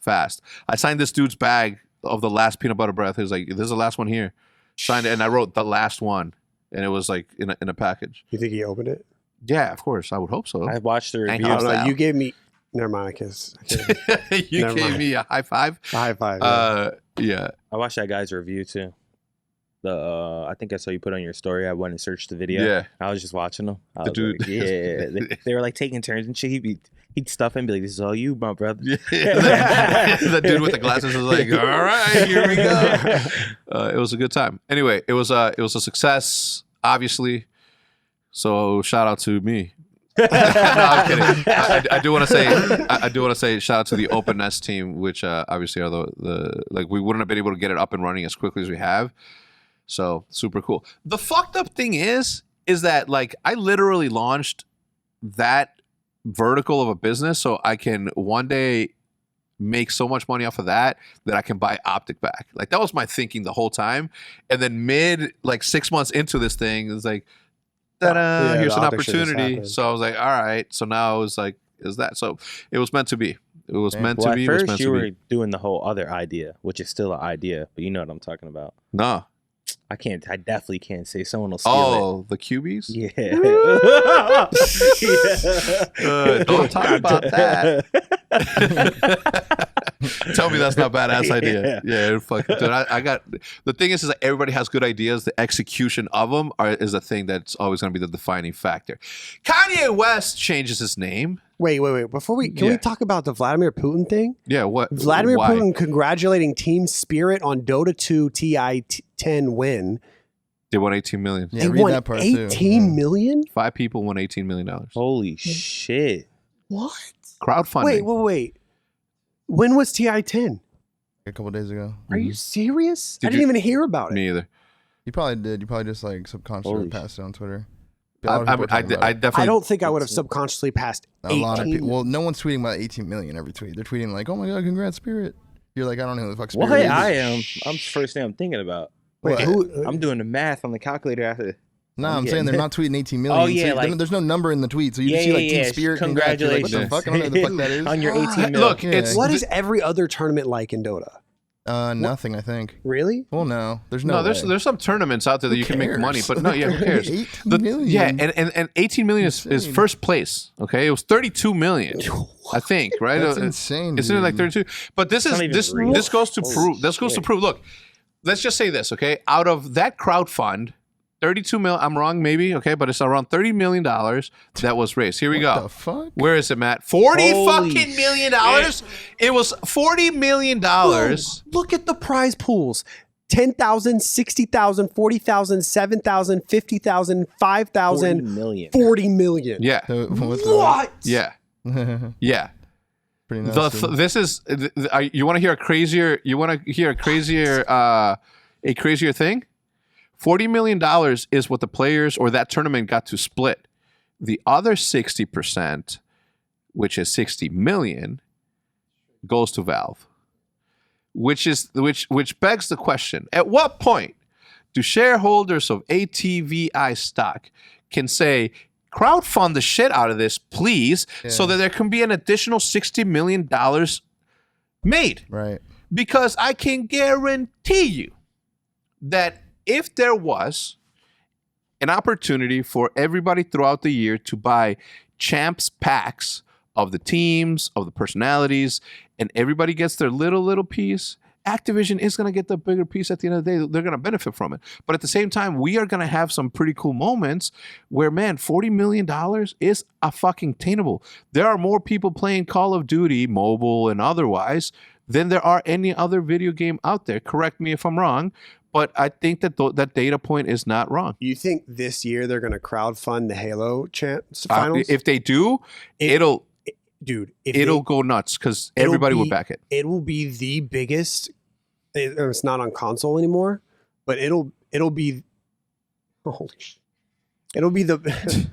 Speaker 1: fast. I signed this dude's bag of the last peanut butter breath. He was like, "This is the last one here." signed it, and I wrote the last one, and it was like in a package.
Speaker 4: You think he opened it?
Speaker 1: Yeah, of course. I would hope so.
Speaker 2: I watched the
Speaker 1: Thank
Speaker 2: review.
Speaker 1: you.
Speaker 4: I don't know.
Speaker 1: Style.
Speaker 4: You gave me. Never mind. I guess.
Speaker 1: You
Speaker 4: Never
Speaker 1: gave
Speaker 4: mind.
Speaker 1: me a high five.
Speaker 4: A high five. Yeah.
Speaker 1: Yeah.
Speaker 2: I watched that guy's review too. I think I saw you put on your story. I went and searched the video.
Speaker 1: Yeah.
Speaker 2: I was just watching them. I
Speaker 1: The
Speaker 2: was
Speaker 1: dude.
Speaker 2: like, yeah. They were like taking turns and shit. He'd stuff and be like, "This is all you, my brother."
Speaker 1: The dude with the glasses was like, "All right, here we go." It was a good time. Anyway, it was a success, obviously. So shout out to me. No, I'm kidding. I do want to say shout out to the openness team, which obviously are the like we wouldn't have been able to get it up and running as quickly as we have. So super cool. The fucked up thing is that like I literally launched that vertical of a business so I can one day make so much money off of that I can buy OpTic back. Like that was my thinking the whole time. And then like 6 months into this thing, it's like, ta-da, here's an
Speaker 4: the OpTic shit just
Speaker 1: opportunity.
Speaker 4: happened.
Speaker 1: So I was like, all right. So now it was like, is that so? It was meant to be. It was meant
Speaker 2: Well,
Speaker 1: to
Speaker 2: at
Speaker 1: be. It was
Speaker 2: first
Speaker 1: meant
Speaker 2: you
Speaker 1: to
Speaker 2: were
Speaker 1: be.
Speaker 2: doing the whole other idea, which is still an idea, but you know what I'm talking about.
Speaker 1: No.
Speaker 2: I definitely can't say. Someone will steal
Speaker 1: Oh, the QBs?
Speaker 2: it. Yeah.
Speaker 1: Don't talk about that. Tell me that's not a badass idea. Yeah, fuck. Dude, I got the thing is that everybody has good ideas. The execution of them is a thing that's always going to be the defining factor. Kanye West changes his name.
Speaker 4: Wait. Before we we talk about the Vladimir Putin thing?
Speaker 1: Yeah, what?
Speaker 4: Vladimir
Speaker 1: why?
Speaker 4: Putin congratulating Team Spirit on Dota 2 TI-10 win.
Speaker 1: They won $18 million.
Speaker 3: Yeah,
Speaker 4: They
Speaker 3: read
Speaker 4: won
Speaker 3: that part too.
Speaker 4: 18 million?
Speaker 1: 5 people won $18 million.
Speaker 2: Holy shit.
Speaker 4: What?
Speaker 1: Crowdfunding.
Speaker 4: Wait. When was TI-10?
Speaker 3: A couple days ago.
Speaker 4: Are you serious?
Speaker 1: Did
Speaker 4: I didn't
Speaker 1: you-
Speaker 4: even hear about it.
Speaker 1: Me either.
Speaker 3: You probably did. You probably just like subconsciously
Speaker 2: Holy
Speaker 3: passed it on Twitter.
Speaker 1: I definitely.
Speaker 4: I don't think I would have subconsciously passed
Speaker 3: A lot of
Speaker 4: 18.
Speaker 3: people. Well, no one's tweeting about 18 million every tweet. They're tweeting like, "Oh my god, congrats, Spirit." You're like, I don't know who the fuck Spirit
Speaker 2: What?
Speaker 3: is.
Speaker 2: I am. I'm the first thing I'm thinking about.
Speaker 4: Wait,
Speaker 3: What?
Speaker 4: who?
Speaker 2: I'm doing the math on the calculator after.
Speaker 3: No,
Speaker 2: I'm
Speaker 3: I'm saying
Speaker 2: getting
Speaker 3: they're
Speaker 2: it.
Speaker 3: not tweeting 18 million.
Speaker 2: Oh, yeah,
Speaker 3: so
Speaker 2: like-
Speaker 3: there's no number in the tweet, so you just
Speaker 2: Yeah,
Speaker 3: see like
Speaker 2: yeah,
Speaker 3: Team Spirit. congrats. You're like, what the fuck? I don't know who the fuck that is.
Speaker 2: On your 18
Speaker 4: What?
Speaker 2: mil.
Speaker 1: Look,
Speaker 3: Yeah.
Speaker 1: it's
Speaker 4: What is every other tournament like in Dota?
Speaker 3: Nothing. I think.
Speaker 4: Really?
Speaker 3: Well, no, there's no.
Speaker 1: no. There's some tournaments out there that you can make
Speaker 3: cares?
Speaker 1: money, but no, yeah, who cares?
Speaker 3: 18
Speaker 1: The-
Speaker 3: million.
Speaker 1: Yeah, and 18 million is
Speaker 3: Insane.
Speaker 1: first place. Okay, it was 32 million, I think. Right?
Speaker 3: That's insane.
Speaker 1: Isn't it like
Speaker 3: dude.
Speaker 1: 32? But this is
Speaker 2: not even
Speaker 1: this
Speaker 2: real.
Speaker 1: this goes to
Speaker 2: Holy
Speaker 1: prove. This goes to
Speaker 2: shit.
Speaker 1: prove. Look, let's just say this. Okay, out of that crowd fund, 32 mil. I'm wrong, maybe. Okay, but it's around $30 million that was raised. Here we
Speaker 3: What
Speaker 1: go.
Speaker 3: the fuck?
Speaker 1: Where is it, Matt? $40
Speaker 2: Holy
Speaker 1: fucking million dollars. It was $40 million.
Speaker 4: Whoa, look at the prize pools. 10,000, 60,000, 40,000, 7,000, 50,000,
Speaker 2: 40
Speaker 4: 5,000,
Speaker 2: million.
Speaker 4: 40 million.
Speaker 1: Yeah,
Speaker 3: So, what's
Speaker 4: What?
Speaker 1: yeah,
Speaker 3: the-
Speaker 1: yeah.
Speaker 3: Pretty nuts. dude.
Speaker 1: This is you want to hear a crazier a crazier thing. $40 million is what the players or that tournament got to split. The other 60%, which is 60 million, goes to Valve. Which begs the question: at what point do shareholders of ATVI stock can say, crowdfund the shit out of this, please, so that there can be an additional $60 million made?
Speaker 3: Right.
Speaker 1: Because I can guarantee you that if there was an opportunity for everybody throughout the year to buy champs packs of the teams, of the personalities, and everybody gets their little piece, Activision is going to get the bigger piece at the end of the day. They're going to benefit from it. But at the same time, we are going to have some pretty cool moments where, man, $40 million is a fucking attainable. There are more people playing Call of Duty, mobile and otherwise, than there are any other video game out there. Correct me if I'm wrong, but I think that that data point is not wrong.
Speaker 4: You think this year they're going to crowdfund the Halo champs finals?
Speaker 1: If they do,
Speaker 4: If
Speaker 1: it'll go nuts because everybody will back it.
Speaker 4: It will be the biggest. It's not on console anymore, but it'll be. Holy shit! It'll be the.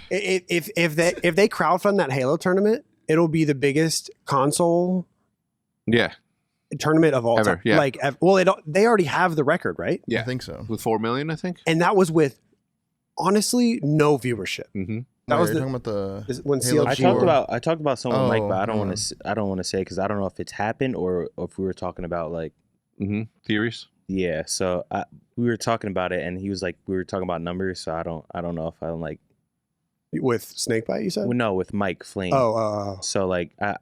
Speaker 4: if they crowdfund that Halo tournament, it'll be the biggest console
Speaker 1: Yeah,
Speaker 4: tournament of all
Speaker 1: Ever,
Speaker 4: time.
Speaker 1: yeah.
Speaker 4: Like, they already have the record, right?
Speaker 1: yeah.
Speaker 3: I think so.
Speaker 1: With 4 million, I think.
Speaker 4: And that was with, honestly, no viewership.
Speaker 1: Mm-hmm.
Speaker 4: That
Speaker 3: Wait,
Speaker 4: was
Speaker 3: you're
Speaker 4: the-
Speaker 3: talking about the
Speaker 4: Is when
Speaker 3: Halo
Speaker 4: CLG.
Speaker 2: I talked about someone like, but I don't
Speaker 3: Oh,
Speaker 2: want to. I don't want to say because I don't know if it's happened or if we were talking about like.
Speaker 1: Mm-hmm. Theories.
Speaker 2: Yeah, so we were talking about it, and he was like, we were talking about numbers. So I don't know if I'm like
Speaker 4: With Snakebite, you said?
Speaker 2: well, no, with Mike Flame.
Speaker 4: Oh.
Speaker 2: So like I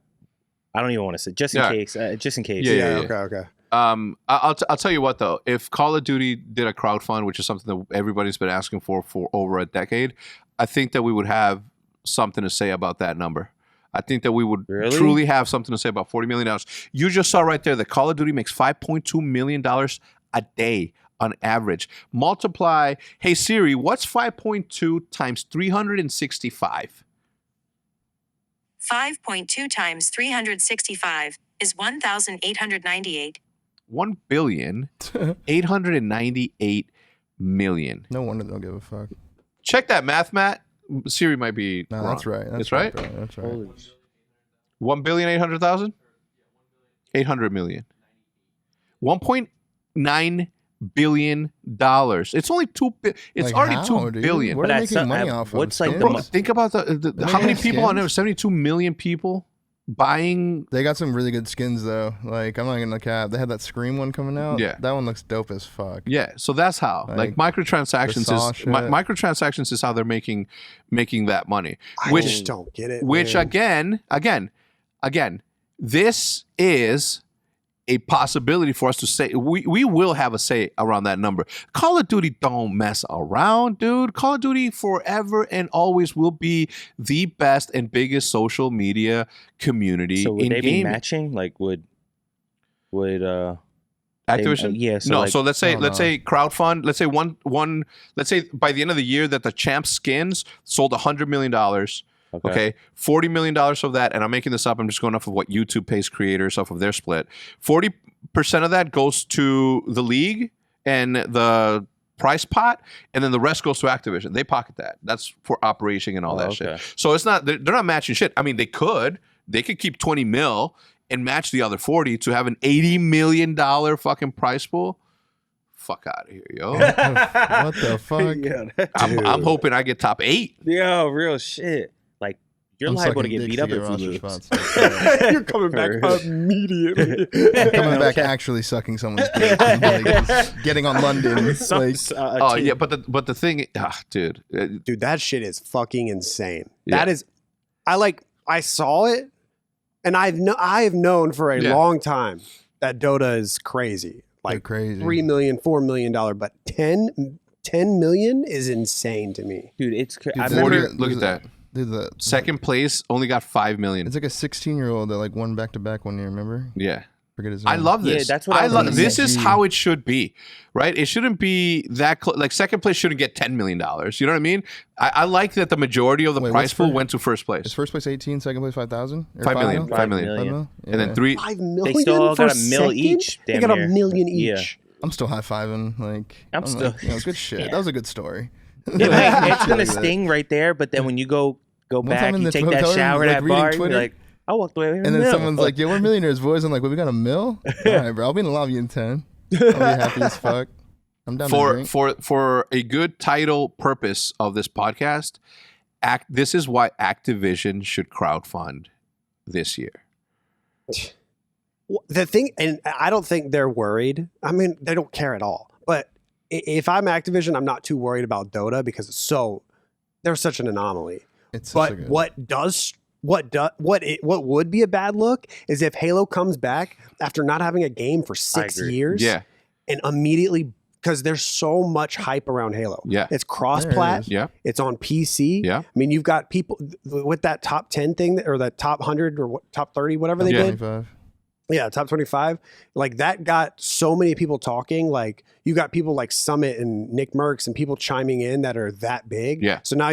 Speaker 2: don't even want to say just in case. Just in case.
Speaker 1: Yeah.
Speaker 4: Okay.
Speaker 1: I'll tell you what though. If Call of Duty did a crowdfund, which is something that everybody's been asking for over a decade, I think that we would have something to say about that number. I think that we would truly have something to say about $40 million. You just saw right there that Call of Duty makes $5.2 million a day on average. Multiply, hey Siri, what's 5.2 times 365?
Speaker 5: 5.2 times 365 is 1,898.
Speaker 1: 1,898,000,000.
Speaker 3: No wonder they don't give a fuck.
Speaker 1: Check that math, Matt. Siri might be
Speaker 3: No,
Speaker 1: wrong.
Speaker 3: that's right.
Speaker 1: That's right?
Speaker 3: Bro. That's right.
Speaker 1: 1,800,000? 800 million. $1.9 billion. It's only it's
Speaker 3: Like
Speaker 1: already
Speaker 3: how,
Speaker 1: $2
Speaker 3: dude?
Speaker 1: billion.
Speaker 3: What are they
Speaker 2: That's
Speaker 3: making
Speaker 2: not-
Speaker 3: money off
Speaker 2: what's
Speaker 3: of?
Speaker 2: like the
Speaker 3: Skins?
Speaker 2: mo-
Speaker 1: Think about
Speaker 3: They
Speaker 1: how many
Speaker 3: make
Speaker 1: people on there?
Speaker 3: skins?
Speaker 1: 72 million people buying.
Speaker 3: They got some really good skins though. Like I'm not gonna cap. They had that Scream one coming out.
Speaker 1: Yeah.
Speaker 3: That one looks dope as fuck.
Speaker 1: Yeah, so that's how. Like
Speaker 3: Like,
Speaker 1: microtransactions
Speaker 3: the Saw
Speaker 1: is
Speaker 3: shit.
Speaker 1: microtransactions is how they're making that money.
Speaker 4: I
Speaker 1: Which
Speaker 4: just don't get it.
Speaker 1: Which
Speaker 4: man.
Speaker 1: again, this is a possibility for us to say we will have a say around that number. Call of Duty don't mess around, dude. Call of Duty forever and always will be the best and biggest social media community
Speaker 2: So would
Speaker 1: in
Speaker 2: they be
Speaker 1: gaming.
Speaker 2: matching? Like would
Speaker 1: Activision?
Speaker 2: yeah. So
Speaker 1: No,
Speaker 2: like,
Speaker 1: so let's say
Speaker 3: I don't know.
Speaker 1: crowdfund. Let's say one. Let's say by the end of the year that the champ skins sold $100 million. Okay, $40 million of that, and I'm making this up. I'm just going off of what YouTube pays creators off of their split. 40% of that goes to the league and the price pot, and then the rest goes to Activision. They pocket that. That's for operating and all that shit. So it's not they're not matching shit. I mean, they could keep 20 mil and match the other 40 to have an $80 million fucking price pool. Fuck out of here, yo.
Speaker 3: What the fuck?
Speaker 1: I'm hoping I get top 8.
Speaker 2: Yo, real shit. Like you're
Speaker 3: I'm
Speaker 2: liable to
Speaker 3: sucking
Speaker 2: get
Speaker 3: dicks
Speaker 2: beat up if you
Speaker 3: roster
Speaker 2: lose.
Speaker 3: spots.
Speaker 4: You're coming back immediately.
Speaker 3: Coming back actually sucking someone's dick. And, like, getting on London. Like,
Speaker 1: Oh yeah, but the thing, dude,
Speaker 4: Dude, that shit is fucking insane.
Speaker 1: Yeah.
Speaker 4: That is, I saw it, and I have known for a
Speaker 1: Yeah.
Speaker 4: long time that Dota is crazy.
Speaker 3: they're
Speaker 4: Like
Speaker 3: crazy.
Speaker 4: $3 million, $4 million, but 10 million is insane to me.
Speaker 2: Dude, it's
Speaker 3: Dude,
Speaker 2: I've
Speaker 1: 40.
Speaker 2: never,
Speaker 1: Look at that.
Speaker 3: Dude,
Speaker 1: Second place only got 5 million.
Speaker 3: It's like a 16-year-old that like won back-to-back one year. Remember?
Speaker 1: Yeah.
Speaker 3: Forget his name.
Speaker 1: I love
Speaker 2: Yeah,
Speaker 1: this.
Speaker 2: that's what I was
Speaker 1: love.
Speaker 2: gonna
Speaker 1: This
Speaker 3: say.
Speaker 1: is how it should be, right? It shouldn't be that like second place shouldn't get $10 million. You know what I mean? I like that the majority of the
Speaker 3: Wait,
Speaker 1: prize
Speaker 3: what's
Speaker 1: pool
Speaker 3: for-
Speaker 1: went to first
Speaker 3: Is
Speaker 1: place.
Speaker 3: first place 18, second place 5,000? Or
Speaker 1: 5 million.
Speaker 3: 5
Speaker 1: 5 million.
Speaker 2: 5 million.
Speaker 1: And then
Speaker 3: Yeah.
Speaker 1: 3.
Speaker 4: 5 million.
Speaker 2: they still all
Speaker 4: for
Speaker 2: got a mil
Speaker 4: second?
Speaker 2: each.
Speaker 4: They
Speaker 2: Damn
Speaker 4: got
Speaker 2: near.
Speaker 4: $1 million
Speaker 2: Yeah.
Speaker 4: each.
Speaker 3: I'm still high-fiving. Like,
Speaker 2: I'm still-
Speaker 3: like, good shit.
Speaker 2: Yeah.
Speaker 3: That was a good story.
Speaker 2: Yeah, like, it's gonna
Speaker 3: Like that.
Speaker 2: sting right there, but then when you go
Speaker 3: One
Speaker 2: back,
Speaker 3: time in
Speaker 2: you
Speaker 3: the
Speaker 2: take that
Speaker 3: hotel room,
Speaker 2: shower
Speaker 3: like,
Speaker 2: at that
Speaker 3: reading
Speaker 2: bar, you're
Speaker 3: Twitter,
Speaker 2: like, I walked away with a
Speaker 3: And then
Speaker 2: mil.
Speaker 3: someone's like, "Yo, we're millionaires, boys." I'm like, "Well, we got a mill. All right, bro. I'll be in the lobby in 10. I'll be happy as fuck. I'm down to drink."
Speaker 1: For a good title purpose of this podcast, this is why Activision should crowdfund this year.
Speaker 4: The thing, and I don't think they're worried. I mean, they don't care at all. But if I'm Activision, I'm not too worried about Dota because they're such an anomaly.
Speaker 3: It's such a
Speaker 4: But
Speaker 3: good.
Speaker 4: what would be a bad look is if Halo comes back after not having a game for 6
Speaker 2: agree.
Speaker 4: years,
Speaker 1: Yeah.
Speaker 4: and immediately because there's so much hype around Halo.
Speaker 1: Yeah.
Speaker 4: It's cross
Speaker 3: There it
Speaker 4: plat.
Speaker 3: is.
Speaker 1: Yeah.
Speaker 4: It's on PC.
Speaker 1: Yeah.
Speaker 4: I mean, you've got people with that top 10 thing or the top 100 or top 30, whatever they
Speaker 1: Yeah.
Speaker 4: did.
Speaker 3: 25.
Speaker 4: Yeah, top 25. Like that got so many people talking. Like you got people like Summit and Nick Merckx and people chiming in that are that big.
Speaker 1: Yeah.
Speaker 4: So now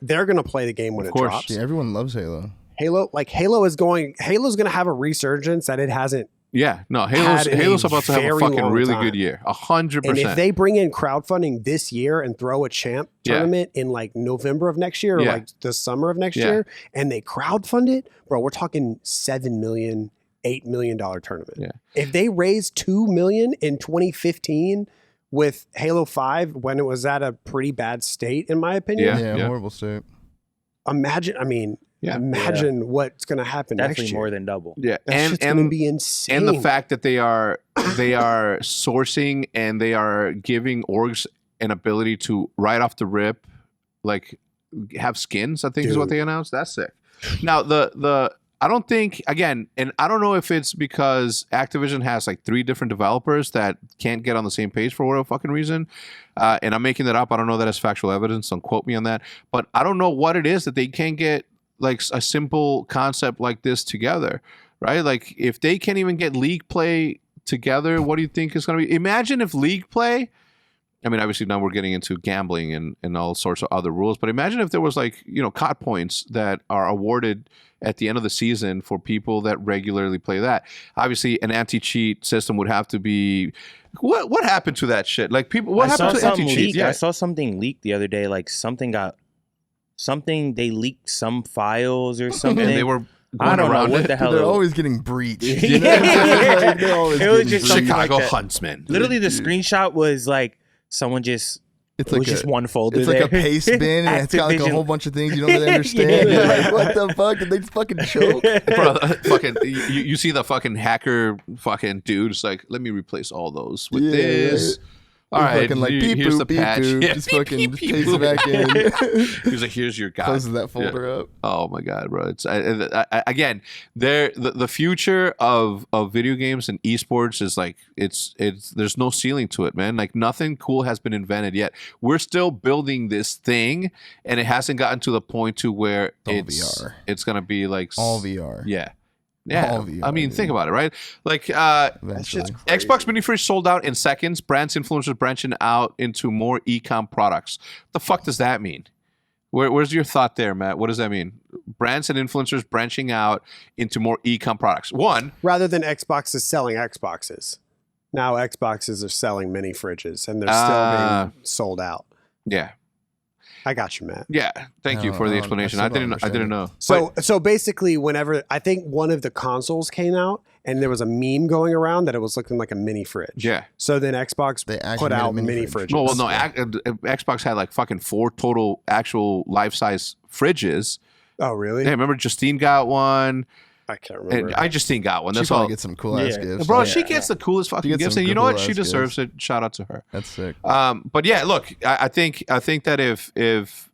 Speaker 4: they're going to play the game when
Speaker 1: Of
Speaker 4: it
Speaker 1: course.
Speaker 4: drops.
Speaker 3: Yeah, everyone loves Halo.
Speaker 4: Halo's going to have a resurgence that it hasn't.
Speaker 1: Yeah. No,
Speaker 4: Had in a
Speaker 1: Halo's about to have a
Speaker 4: very
Speaker 1: fucking
Speaker 4: long
Speaker 1: really
Speaker 4: time.
Speaker 1: good year.
Speaker 4: And
Speaker 1: 100%.
Speaker 4: if they bring in crowdfunding this year and throw a champ
Speaker 1: Yeah.
Speaker 4: tournament in like November of next year or
Speaker 1: Yeah.
Speaker 4: like the summer of next
Speaker 1: Yeah.
Speaker 4: year and they crowdfund it, bro, we're talking $7 million, $8 million tournament.
Speaker 1: Yeah.
Speaker 4: If they raised $2 million in 2015 with Halo 5 when it was at a pretty bad state, in my opinion,
Speaker 1: Yeah.
Speaker 3: Yeah, horrible state.
Speaker 4: imagine. I mean,
Speaker 1: Yeah.
Speaker 4: imagine what's going to happen
Speaker 2: Definitely
Speaker 4: next year.
Speaker 2: more than double.
Speaker 1: Yeah,
Speaker 4: That shit's going to be insane.
Speaker 1: and the fact that they are sourcing and they are giving orgs an ability to right off the rip, like have skins. I think is what
Speaker 4: Dude.
Speaker 1: they announced. That's sick. Now the I don't think again, and I don't know if it's because Activision has like 3 different developers that can't get on the same page for whatever fucking reason. And I'm making that up. I don't know that as factual evidence. Don't quote me on that. But I don't know what it is that they can't get like a simple concept like this together, right? Like if they can't even get league play together, what do you think is going to be? Imagine if league play, I mean, obviously now we're getting into gambling and all sorts of other rules, but imagine if there was like, COD points that are awarded at the end of the season for people that regularly play that. Obviously an anti-cheat system would have to be, what happened to that shit? Like people, what happened to anti-cheat?
Speaker 2: I saw something leaked the other day, like they leaked some files or something.
Speaker 1: And they were
Speaker 2: I don't know
Speaker 1: around
Speaker 2: what
Speaker 1: it.
Speaker 2: the hell.
Speaker 3: They're
Speaker 2: it was.
Speaker 3: always getting breached.
Speaker 2: Yeah.
Speaker 3: You know what I'm saying? Like, they're always
Speaker 2: It was
Speaker 3: getting
Speaker 2: just
Speaker 3: breached.
Speaker 2: something
Speaker 1: Chicago
Speaker 2: like that.
Speaker 1: Huntsman.
Speaker 2: Literally, the screenshot was like someone just.
Speaker 3: It's
Speaker 2: It
Speaker 3: like
Speaker 2: was just one folder.
Speaker 3: It's like
Speaker 2: there.
Speaker 3: a paste bin, and it's got like a
Speaker 2: Activision.
Speaker 3: whole bunch of things you don't really understand.
Speaker 2: Yeah.
Speaker 3: You're like, what the fuck? Did they fucking choke?
Speaker 1: Bro, fucking, you see the fucking hacker fucking dude. It's like, let me replace all those with
Speaker 3: Yeah,
Speaker 1: this. All right,
Speaker 3: Fucking like beep
Speaker 1: here's
Speaker 3: boop,
Speaker 1: the
Speaker 3: beep
Speaker 1: patch.
Speaker 3: boop.
Speaker 1: Yeah,
Speaker 3: Just
Speaker 1: beep,
Speaker 3: fucking
Speaker 1: beep,
Speaker 3: just
Speaker 1: beep,
Speaker 3: paste it
Speaker 1: boop.
Speaker 3: back in.
Speaker 1: He was like, here's your guy.
Speaker 3: Closes that folder up.
Speaker 1: Oh my god, bro! It's again, the future of video games and esports is like it's there's no ceiling to it, man. Like nothing cool has been invented yet. We're still building this thing, and it hasn't gotten to the point to where
Speaker 3: All
Speaker 1: it's
Speaker 3: VR.
Speaker 1: it's gonna be like
Speaker 3: All VR.
Speaker 1: Yeah. Yeah,
Speaker 3: All VR,
Speaker 1: I mean, think
Speaker 3: dude.
Speaker 1: about it, right? Like,
Speaker 3: Eventually.
Speaker 1: Xbox Mini Fridge sold out in seconds. Brands influencers branching out into more e-com products. What the fuck does that mean? Where's your thought there, Matt? What does that mean? Brands and influencers branching out into more e-com products. One,
Speaker 4: Rather than Xboxes selling Xboxes, now Xboxes are selling mini fridges, and they're still being sold out.
Speaker 1: yeah,
Speaker 4: I got you, Matt.
Speaker 1: yeah. Thank you for the
Speaker 3: I
Speaker 1: explanation.
Speaker 3: still
Speaker 1: I
Speaker 3: don't
Speaker 1: didn't know.
Speaker 3: understand
Speaker 4: So basically, whenever I think one of the consoles came out, and there was a meme going around that it was looking like a mini fridge.
Speaker 1: Yeah.
Speaker 4: So then Xbox
Speaker 3: They actually
Speaker 4: put
Speaker 3: made a
Speaker 4: out
Speaker 3: mini
Speaker 4: mini
Speaker 3: fridge.
Speaker 4: fridges.
Speaker 1: No, Xbox had like fucking 4 total actual life-size fridges.
Speaker 4: Oh, really?
Speaker 1: Yeah, remember Justine got one,
Speaker 4: I can't remember.
Speaker 1: and Justine got one.
Speaker 3: She
Speaker 1: That's
Speaker 3: probably
Speaker 1: all.
Speaker 3: gets some cool ass
Speaker 2: Yeah.
Speaker 3: gifts.
Speaker 1: Bro,
Speaker 3: Like,
Speaker 1: she gets the coolest fucking
Speaker 3: gets
Speaker 1: gifts,
Speaker 3: some
Speaker 1: and you know what?
Speaker 3: cool
Speaker 1: She
Speaker 3: ass
Speaker 1: deserves
Speaker 3: gifts.
Speaker 1: it. Shout out to her.
Speaker 3: That's sick.
Speaker 1: But yeah, look, I think that if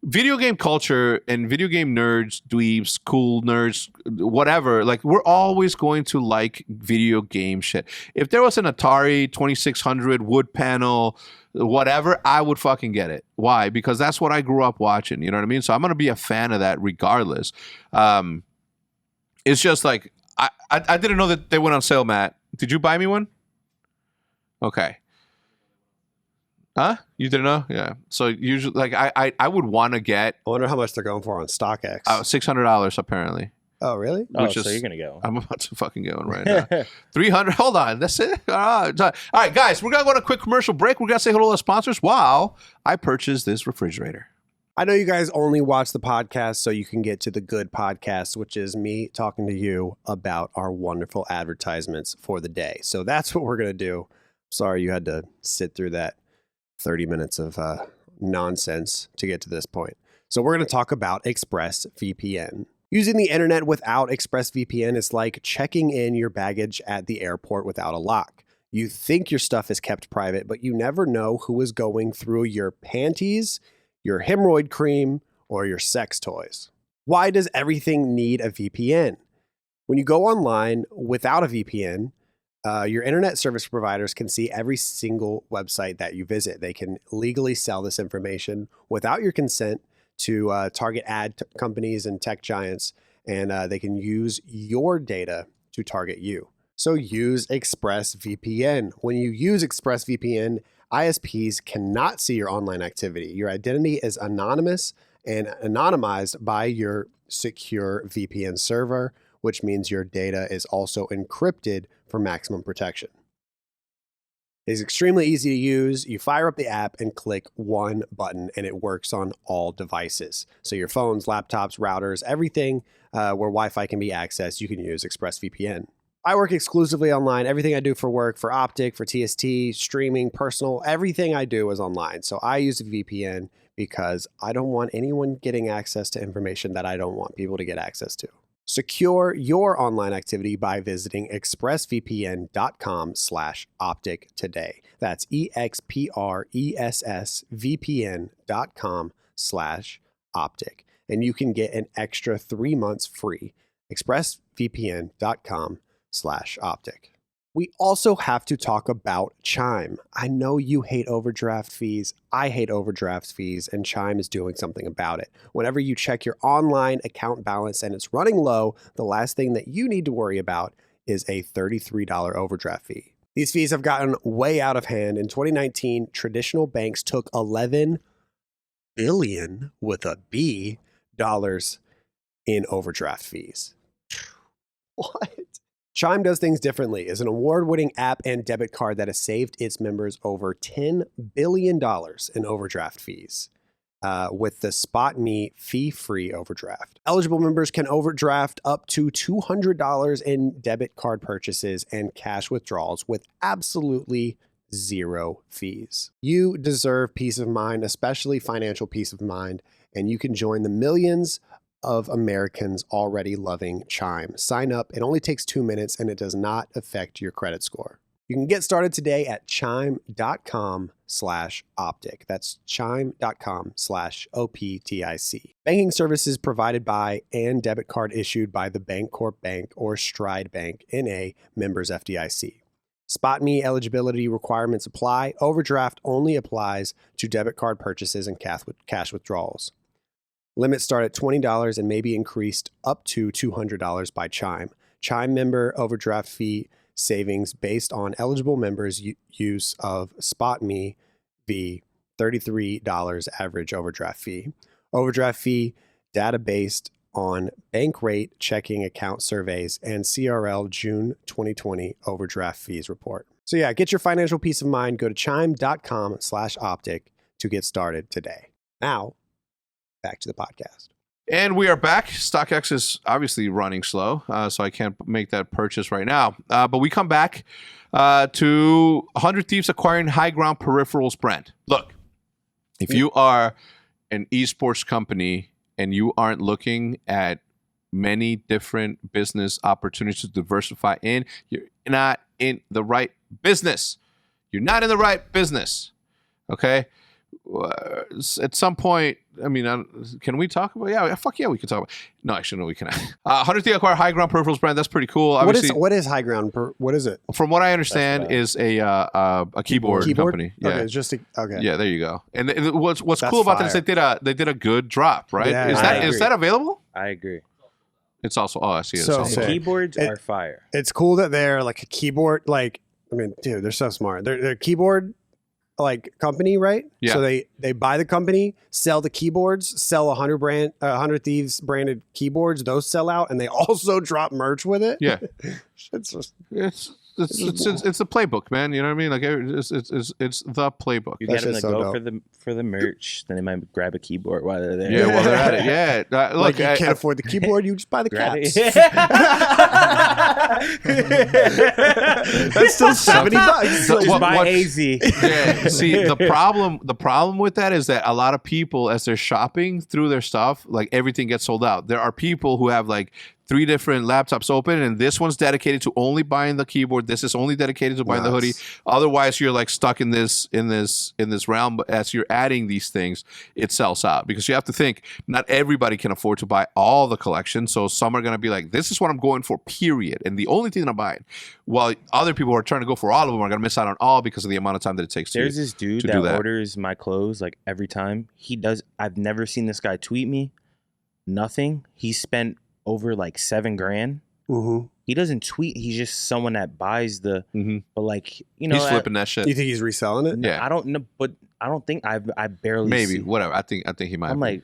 Speaker 1: video game culture and video game nerds, dweebs, cool nerds, whatever, like we're always going to like video game shit. If there was an Atari 2600 wood panel, whatever, I would fucking get it. Why? Because that's what I grew up watching. You know what I mean? So I'm gonna be a fan of that regardless. It's just like I didn't know that they went on sale, Matt. Did you buy me one? Okay. Huh? You didn't know? Yeah. So usually, like, I would want to get
Speaker 4: I wonder how much they're going for on StockX.
Speaker 1: $600 apparently.
Speaker 4: Oh, really?
Speaker 2: Oh,
Speaker 1: Which
Speaker 2: so
Speaker 1: is-
Speaker 2: you're gonna go.
Speaker 1: I'm about to fucking get one right now. 300. Hold on. That's it. All right, guys. We're gonna go on a quick commercial break. We're gonna say hello to our sponsors while I purchase this refrigerator.
Speaker 4: I know you guys only watch the podcast so you can get to the good podcast, which is me talking to you about our wonderful advertisements for the day. So that's what we're going to do. Sorry you had to sit through that 30 minutes of nonsense to get to this point. So we're going to talk about ExpressVPN. Using the internet without ExpressVPN is like checking in your baggage at the airport without a lock. You think your stuff is kept private, but you never know who is going through your panties, your hemorrhoid cream, or your sex toys. Why does everything need a VPN? When you go online without a VPN, your internet service providers can see every single website that you visit. They can legally sell this information without your consent to target ad companies and tech giants, and they can use your data to target you. So use ExpressVPN. When you use ExpressVPN, ISPs cannot see your online activity. Your identity is anonymous and anonymized by your secure VPN server, which means your data is also encrypted for maximum protection. It's extremely easy to use. You fire up the app and click one button, and it works on all devices. So your phones, laptops, routers, everything where Wi-Fi can be accessed, you can use ExpressVPN. I work exclusively online. Everything I do for work, for OpTic, for TST, streaming, personal, everything I do is online. So I use a VPN because I don't want anyone getting access to information that I don't want people to get access to. Secure your online activity by visiting expressvpn.com/optic today. That's expressvpn.com/optic. And you can get an extra 3 months free. expressvpn.com/optic. We also have to talk about Chime. I know you hate overdraft fees. I hate overdraft fees, and Chime is doing something about it. Whenever you check your online account balance and it's running low, the last thing that you need to worry about is a $33 overdraft fee. These fees have gotten way out of hand. In 2019, traditional banks took $11 billion with a B dollars in overdraft fees. What? Chime does things differently. Is an award-winning app and debit card that has saved its members over $10 billion in overdraft fees with the SpotMe fee-free overdraft. Eligible members can overdraft up to $200 in debit card purchases and cash withdrawals with absolutely zero fees. You deserve peace of mind, especially financial peace of mind, and you can join the millions of Americans already loving Chime. Sign up. It only takes 2 minutes and it does not affect your credit score. You can get started today at chime.com/optic. That's chime.com/OPTIC. Banking services provided by and debit card issued by the Bancorp Bank or Stride Bank, N.A., members FDIC. SpotMe eligibility requirements apply. Overdraft only applies to debit card purchases and cash withdrawals. Limits start at $20 and may be increased up to $200 by Chime. Chime member overdraft fee savings based on eligible members' use of SpotMe v. $33 average overdraft fee. Overdraft fee data based on bank rate checking account surveys and CRL June 2020 overdraft fees report. So yeah, get your financial peace of mind. Go to chime.com/optic to get started today. Now, back to the podcast.
Speaker 1: And we are back. StockX is obviously running slow, so I can't make that purchase right now. But we come back to 100 Thieves Acquiring Highground Peripherals brand. Look, if you are an esports company and you aren't looking at many different business opportunities to diversify in, you're not in the right business. You're not in the right business. Okay? At some point, I mean, can we talk about? Yeah, fuck yeah, we can talk about. No, actually, no, we cannot. 100 Thieves Acquire Highground Peripherals brand. That's pretty cool. Obviously,
Speaker 4: What is Highground? What is it?
Speaker 1: From what I understand, is a keyboard company. Yeah,
Speaker 4: okay, it's just okay.
Speaker 1: Yeah, there you go. And what's
Speaker 4: That's
Speaker 1: cool about that is
Speaker 4: fire.
Speaker 1: they did a good drop, right?
Speaker 4: Yeah,
Speaker 1: is that available?
Speaker 2: I agree.
Speaker 1: It's also I see it.
Speaker 4: So
Speaker 1: It's
Speaker 2: The
Speaker 1: also-
Speaker 4: sick.
Speaker 2: keyboards are fire.
Speaker 4: It's cool that they're like a keyboard. Like, I mean, dude, they're so smart. They're a keyboard like company, right?
Speaker 1: Yeah.
Speaker 4: So they buy the company, sell the keyboards, sell 100 Thieves branded keyboards. Those sell out, and they also drop merch with it.
Speaker 1: Yeah.
Speaker 4: It's just
Speaker 1: it's the playbook, man. You know what I mean? Like it's the playbook.
Speaker 2: You
Speaker 4: That's
Speaker 2: get them
Speaker 4: just
Speaker 2: to
Speaker 4: so
Speaker 2: go
Speaker 4: dope.
Speaker 2: for the merch, then they might grab a keyboard while they're there.
Speaker 1: Yeah, well, they're at it. Yeah,
Speaker 4: like
Speaker 1: look,
Speaker 4: you can't afford the keyboard, you just buy the
Speaker 2: Grab
Speaker 4: caps.
Speaker 2: it.
Speaker 4: That's still $70.
Speaker 2: Just
Speaker 1: What-
Speaker 2: buy
Speaker 1: what-
Speaker 2: AZ.
Speaker 1: yeah. See, the problem with that is that a lot of people, as they're shopping through their stuff, like everything gets sold out. There are people who have like 3 different laptops open, and this one's dedicated to only buying the keyboard. This is only dedicated to buying the hoodie. Otherwise, you're like stuck in this realm. But as you're adding these things, it sells out because you have to think not everybody can afford to buy all the collection. So some are going to be like, this is what I'm going for, period, and the only thing that I'm buying. While other people who are trying to go for all of them are going to miss out on all because of the amount of time that it takes.
Speaker 2: There's this dude
Speaker 1: to
Speaker 2: that
Speaker 1: do that.
Speaker 2: orders my clothes like every time. He does. I've never seen this guy tweet me. Nothing. He spent over like $7,000.
Speaker 4: Mm-hmm.
Speaker 2: He doesn't tweet. He's just someone that buys the.
Speaker 1: Mhm.
Speaker 2: But like you know,
Speaker 1: He's flipping that shit.
Speaker 4: You think he's reselling it?
Speaker 1: Yeah.
Speaker 2: I don't know, but I don't think I barely
Speaker 1: Maybe
Speaker 2: see.
Speaker 1: whatever. I think he might.
Speaker 2: I'm
Speaker 1: be.
Speaker 2: like,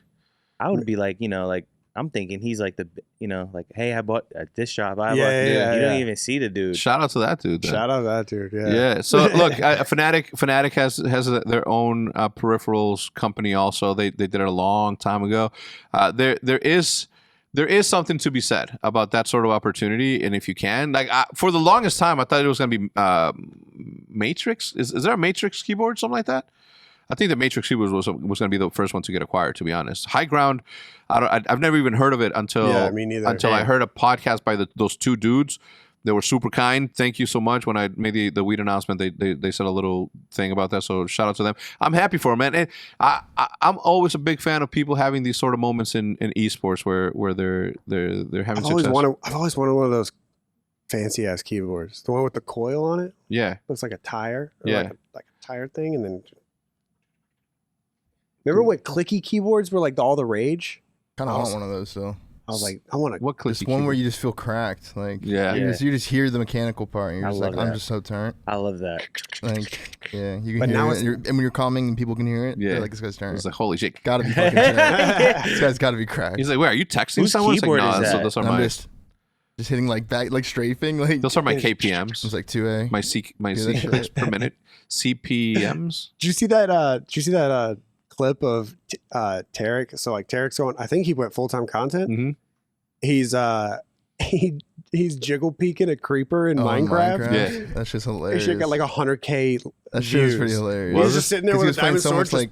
Speaker 2: I would be like, like I'm thinking he's like like, hey, I bought at this shop. I bought.
Speaker 4: Yeah,
Speaker 2: you don't
Speaker 4: yeah.
Speaker 2: even see the dude.
Speaker 1: shout out to that dude. Then.
Speaker 4: Shout out to that dude. Yeah.
Speaker 1: Yeah. So look, Fnatic has their own peripherals company. Also, they did it a long time ago. There is something to be said about that sort of opportunity, and if you can, like for the longest time, I thought it was going to be Matrix. Is there a Matrix keyboard, something like that? I think the Matrix keyboard was going to be the first one to get acquired. To be honest, Highground, I've never even heard of it until
Speaker 4: me neither.
Speaker 1: until I heard a podcast by those two dudes. They were super kind. Thank you so much. When I made the weed announcement, they said a little thing about that. So shout out to them. I'm happy for them, man. And I'm always a big fan of people having these sort of moments in esports where they're having success.
Speaker 4: I've always wanted one of those fancy ass keyboards. The one with the coil on it.
Speaker 1: Yeah.
Speaker 4: Looks like a tire. Or
Speaker 1: Yeah.
Speaker 4: Like a tire thing, and then. Remember when clicky keyboards were like all the rage?
Speaker 3: Kind of want one of those, though.
Speaker 4: I was like, I want to.
Speaker 1: What clicky
Speaker 3: This one where you just feel cracked, like
Speaker 1: Yeah.
Speaker 3: you just hear the mechanical part, and you're
Speaker 2: I
Speaker 3: just
Speaker 2: love
Speaker 3: like, I'm
Speaker 2: that.
Speaker 3: just so turned.
Speaker 2: I love that.
Speaker 3: Like, yeah, you can
Speaker 4: But
Speaker 3: hear
Speaker 4: now
Speaker 3: it, and when you're calming and people can hear it,
Speaker 1: Yeah.
Speaker 3: they're like, this guy's turned.
Speaker 1: It's like, holy shit.
Speaker 3: Gotta be fucking turned. This guy's gotta be cracked.
Speaker 1: He's like, wait, are you texting
Speaker 2: Whose
Speaker 1: someone? It's like,
Speaker 2: keyboard
Speaker 1: no,
Speaker 2: is that?
Speaker 1: those are
Speaker 3: And I'm
Speaker 1: my
Speaker 3: just hitting like back, like strafing, like
Speaker 1: those are my KPMs.
Speaker 3: it's like 2A.
Speaker 1: My
Speaker 3: Yeah, that
Speaker 1: clicks
Speaker 3: shit.
Speaker 1: per minute. CPMs.
Speaker 4: Did you see that clip of Tarik? So like Tarik's going. I think he went full time content.
Speaker 1: Mm-hmm.
Speaker 4: He's jiggle peeking a creeper in
Speaker 3: Oh,
Speaker 4: Minecraft.
Speaker 1: Yeah.
Speaker 3: That's just
Speaker 4: He
Speaker 3: hilarious.
Speaker 4: should got like 100K.
Speaker 3: That shit is pretty
Speaker 4: views.
Speaker 3: hilarious.
Speaker 4: He was just sitting there
Speaker 3: 'Cause
Speaker 4: with a diamond sword.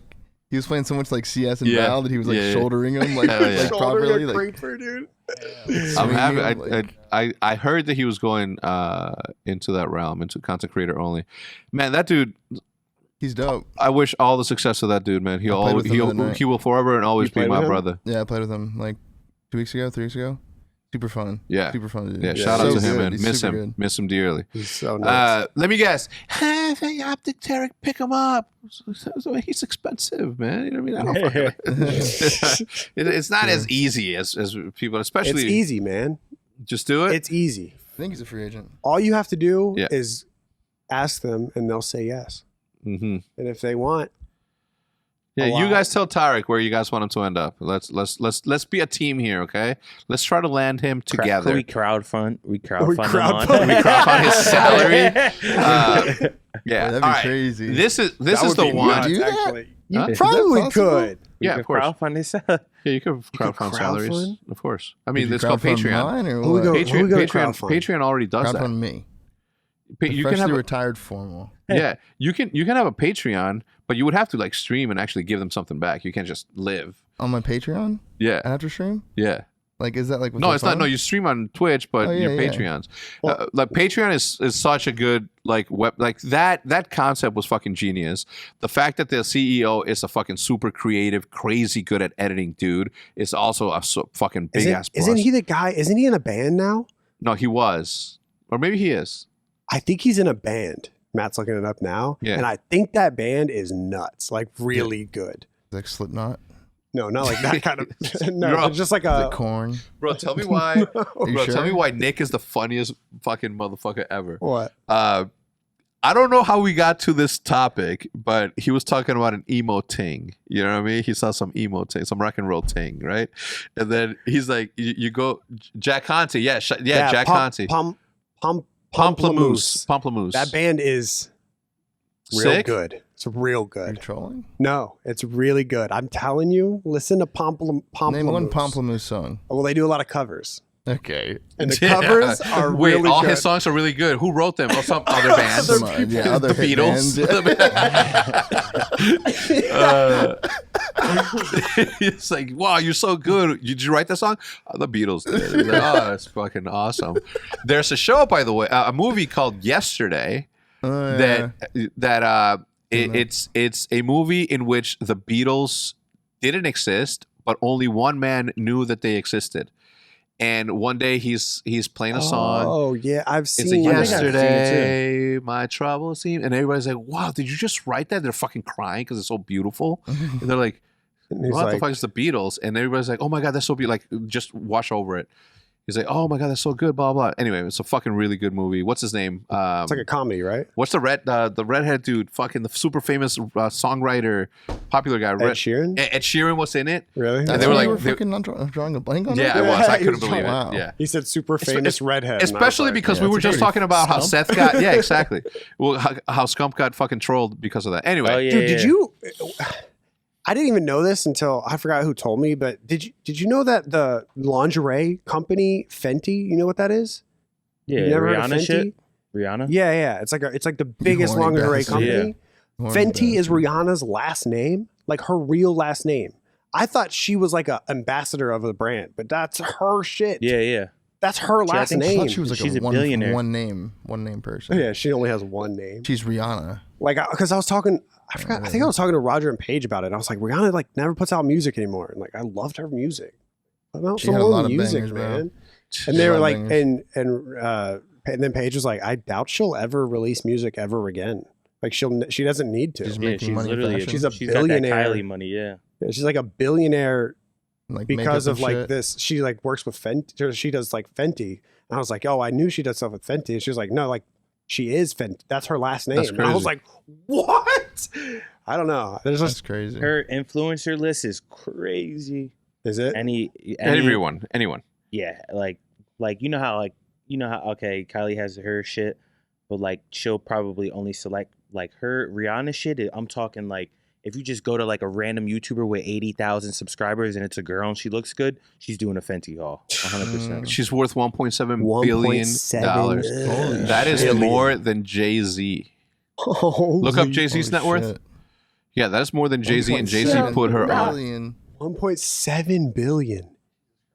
Speaker 3: he was playing so much like CS and
Speaker 1: Yeah.
Speaker 3: Val that he was like
Speaker 1: Yeah.
Speaker 3: shouldering him like,
Speaker 1: Hell yeah.
Speaker 3: like properly.
Speaker 4: a
Speaker 3: Like,
Speaker 4: creeper, dude.
Speaker 1: I'm happy.
Speaker 3: swinging, like-
Speaker 1: I heard that he was going into that realm, into content creator only. Man, that dude.
Speaker 3: he's dope.
Speaker 1: I wish all the success to that dude, man.
Speaker 3: I played with him the other night.
Speaker 1: He will forever and always
Speaker 4: You
Speaker 1: be
Speaker 4: played
Speaker 1: my
Speaker 4: with him?
Speaker 1: brother.
Speaker 3: Yeah, I played with him like 2 weeks ago, 3 weeks ago. Super fun.
Speaker 1: Yeah.
Speaker 3: Super fun, dude.
Speaker 1: Yeah,
Speaker 4: Yeah,
Speaker 1: shout out
Speaker 4: so
Speaker 1: to him,
Speaker 3: good.
Speaker 1: man.
Speaker 3: He's
Speaker 1: Miss
Speaker 3: super
Speaker 1: him.
Speaker 3: good.
Speaker 1: Miss him dearly.
Speaker 4: He's so nuts.
Speaker 1: Let me guess. Hey, OpTic Tarik, pick him up. So he's expensive, man. You know what I mean? I don't fucking it's not as easy as people, especially.
Speaker 4: It's easy, man.
Speaker 1: Just do it.
Speaker 4: It's easy.
Speaker 3: I think he's a free agent.
Speaker 4: All you have to do
Speaker 1: Yeah.
Speaker 4: is ask them, and they'll say yes.
Speaker 1: Mm-hmm.
Speaker 4: And if they want,
Speaker 1: Yeah,
Speaker 4: a
Speaker 1: you
Speaker 4: lot.
Speaker 1: guys tell Tarik where you guys want him to end up. Let's be a team here, okay? Let's try to land him together.
Speaker 2: We crowdfund. We crowdfund.
Speaker 4: We
Speaker 2: him
Speaker 4: crowdfund.
Speaker 2: on.
Speaker 1: We crowdfund his salary. Yeah,
Speaker 3: That'd
Speaker 1: all
Speaker 3: be
Speaker 1: right.
Speaker 3: crazy.
Speaker 1: This is
Speaker 4: that would
Speaker 1: the
Speaker 4: be
Speaker 1: one.
Speaker 4: nuts,
Speaker 3: Do that?
Speaker 4: actually. You
Speaker 1: Huh? Is
Speaker 3: that
Speaker 4: probably
Speaker 3: possible?
Speaker 4: could.
Speaker 1: Yeah, of course.
Speaker 2: Crowdfund his.
Speaker 1: Yeah, you could
Speaker 4: could
Speaker 1: crowdfund salaries,
Speaker 4: crowdfund?
Speaker 1: of course. I
Speaker 3: Did
Speaker 1: mean,
Speaker 3: you
Speaker 1: it's called
Speaker 3: crowdfund
Speaker 1: Patreon.
Speaker 3: mine or
Speaker 4: Who we
Speaker 3: what?
Speaker 4: go-
Speaker 1: Patreon,
Speaker 4: gonna
Speaker 1: Patreon,
Speaker 4: crowdfund?
Speaker 1: Patreon already does
Speaker 3: Crowdfund me.
Speaker 1: that. You can
Speaker 3: Freshly
Speaker 1: have
Speaker 3: retired formal.
Speaker 1: yeah, you can have a Patreon, but you would have to like stream and actually give them something back. You can't just live.
Speaker 3: On my Patreon?
Speaker 1: Yeah,
Speaker 3: After stream?
Speaker 1: yeah.
Speaker 3: Like, is that like
Speaker 1: No, it's not. No, you stream on Twitch, but
Speaker 3: Oh, yeah,
Speaker 1: your
Speaker 3: yeah.
Speaker 1: Patreons.
Speaker 4: Well-
Speaker 1: Like Patreon is such a good like web like that concept was fucking genius. The fact that the CEO is a fucking super creative, crazy good at editing dude is also a fucking big ass plus.
Speaker 4: Isn't he the guy? Isn't he in a band now?
Speaker 1: No, he was, or maybe he is.
Speaker 4: I think he's in a band. Matt's looking it up now.
Speaker 1: Yeah.
Speaker 4: And I think that band is nuts. Like really good.
Speaker 3: like Slipknot?
Speaker 4: No, not like that kind of.
Speaker 1: You're
Speaker 4: No,
Speaker 1: up.
Speaker 4: but just like
Speaker 3: Is
Speaker 4: a.
Speaker 3: it Corn?
Speaker 1: Bro, tell me why.
Speaker 3: Are you
Speaker 1: Bro,
Speaker 3: sure?
Speaker 1: tell me why Nick is the funniest fucking motherfucker ever.
Speaker 4: What?
Speaker 1: I don't know how we got to this topic, but he was talking about an emo ting. You know what I mean? He saw some emo ting, some rock and roll ting, right? And then he's like, you go, Jack Conte. Yeah, Jack Conte.
Speaker 4: Pomplamoose.
Speaker 1: Pomplamoose.
Speaker 4: That band is real
Speaker 1: Sick?
Speaker 4: good. It's real
Speaker 3: Are you
Speaker 4: good.
Speaker 3: trolling?
Speaker 4: No, it's really good. I'm telling you, listen to Pomplamoose.
Speaker 3: Name one Pomplamoose song.
Speaker 4: Well, they do a lot of covers.
Speaker 3: Okay.
Speaker 4: And the
Speaker 1: Yeah.
Speaker 4: covers are
Speaker 1: Wait,
Speaker 4: really
Speaker 1: all
Speaker 4: good.
Speaker 1: his songs are really good. Who wrote them? Oh, some other bands.
Speaker 3: Some, other
Speaker 1: The
Speaker 3: hit
Speaker 1: Beatles.
Speaker 3: bands.
Speaker 1: It's like, wow, you're so good. Did you write that song? The Beatles did. It's like, oh, that's fucking awesome. There's a show, by the way, a movie called Yesterday. It's a movie in which the Beatles didn't exist, but only one man knew that they existed. And one day he's playing a song.
Speaker 4: Oh yeah, I've
Speaker 1: It's
Speaker 4: seen
Speaker 1: a
Speaker 2: I think I've seen it
Speaker 1: yesterday, my trouble seemed, and everybody's like, "Wow, did you just write that?" They're fucking crying because it's so beautiful, and they're like,
Speaker 4: And he's
Speaker 1: "What the
Speaker 4: like,
Speaker 1: fuck is the Beatles?" And everybody's like, "Oh my god, that's so beautiful!" Like, just wash over it. He's like, "Oh my god, that's so good." Blah blah. Anyway, it's a fucking really good movie. What's his name?
Speaker 4: it's like a comedy, right?
Speaker 1: What's the redhead dude? Fucking the super famous songwriter, popular guy.
Speaker 4: Ed Sheeran,
Speaker 1: Ed Sheeran was in it.
Speaker 4: really?
Speaker 1: And
Speaker 3: And
Speaker 1: they were like,
Speaker 3: you fucking not drawing a blank on
Speaker 1: Yeah,
Speaker 3: it?
Speaker 1: I was. I
Speaker 4: He
Speaker 1: couldn't
Speaker 4: was
Speaker 1: believe
Speaker 3: wow.
Speaker 1: it. Yeah.
Speaker 4: He said super famous redhead. and I was
Speaker 1: Especially
Speaker 4: like,
Speaker 1: because
Speaker 3: yeah,
Speaker 1: we were
Speaker 3: it's a
Speaker 1: just
Speaker 3: very
Speaker 1: talking about how
Speaker 2: Scump.
Speaker 1: Seth got, yeah, exactly. Well, how Scump got fucking trolled because of that. Anyway,
Speaker 2: Oh yeah.
Speaker 4: dude, did
Speaker 2: yeah.
Speaker 4: you? I didn't even know this until I forgot who told me. But did you know that the lingerie company Fenty? You know what that is?
Speaker 2: Yeah,
Speaker 4: You never heard of
Speaker 2: Rihanna
Speaker 4: Fenty?
Speaker 2: shit. Rihanna.
Speaker 4: Yeah. It's like the biggest
Speaker 3: horny
Speaker 4: bastard.
Speaker 3: bastard.
Speaker 4: company. Fenty is Rihanna's last name, like her real last name. I thought she was like a ambassador of the brand, but that's her shit.
Speaker 2: Yeah.
Speaker 4: That's her last
Speaker 2: think-
Speaker 3: I
Speaker 4: name.
Speaker 3: thought she was like
Speaker 2: She's
Speaker 3: a
Speaker 2: a billionaire.
Speaker 3: one name person.
Speaker 4: Yeah, she only has one name.
Speaker 3: She's Rihanna.
Speaker 4: Like, because I was talking, I forgot. I think I was talking to Roger and Paige about it. I was like, Rihanna like never puts out music anymore, and like I loved her music. Put out
Speaker 3: She
Speaker 4: some
Speaker 3: had a
Speaker 4: more
Speaker 3: lot of
Speaker 4: music,
Speaker 3: bangers, bro.
Speaker 4: man.
Speaker 3: She
Speaker 4: And
Speaker 3: had
Speaker 4: they
Speaker 3: a
Speaker 4: were
Speaker 3: lot
Speaker 4: like,
Speaker 3: of bangers.
Speaker 4: and then Paige was like, I doubt she'll ever release music ever again. Like she doesn't need to.
Speaker 3: She's
Speaker 2: Yeah,
Speaker 3: making
Speaker 2: she's
Speaker 3: money
Speaker 2: literally
Speaker 3: fashion.
Speaker 4: She's a
Speaker 2: she's got that
Speaker 4: billionaire.
Speaker 2: Kylie money. Yeah.
Speaker 4: She's like a billionaire
Speaker 3: like
Speaker 4: because
Speaker 3: makeup
Speaker 4: of
Speaker 3: and
Speaker 4: like
Speaker 3: shit.
Speaker 4: this. She like works with Fenty. Or she does like Fenty. And I was like, oh, I knew she does stuff with Fenty. And she was like, no, like she is Fenty. That's her last name.
Speaker 1: That's
Speaker 4: And I was
Speaker 1: crazy.
Speaker 4: like, what? I don't know. There's
Speaker 3: That's
Speaker 4: just
Speaker 3: crazy.
Speaker 2: Her influencer list is crazy.
Speaker 4: is it?
Speaker 2: Anyone.
Speaker 1: Anyone.
Speaker 2: Yeah, like you know how okay, Kylie has her shit, but like she'll probably only select like her Rihanna shit. I'm talking like if you just go to like a random YouTuber with 80,000 subscribers and it's a girl and she looks good, she's doing a Fenty haul, 100%.
Speaker 1: She's worth $1.7 billion.
Speaker 4: $1.7
Speaker 1: That is
Speaker 4: billion.
Speaker 1: more than Jay-Z. Look up Jay-Z's net worth. Yeah, that's more than Jay-Z, and Jay-Z put her on.
Speaker 3: Billion.
Speaker 4: 1.7 billion.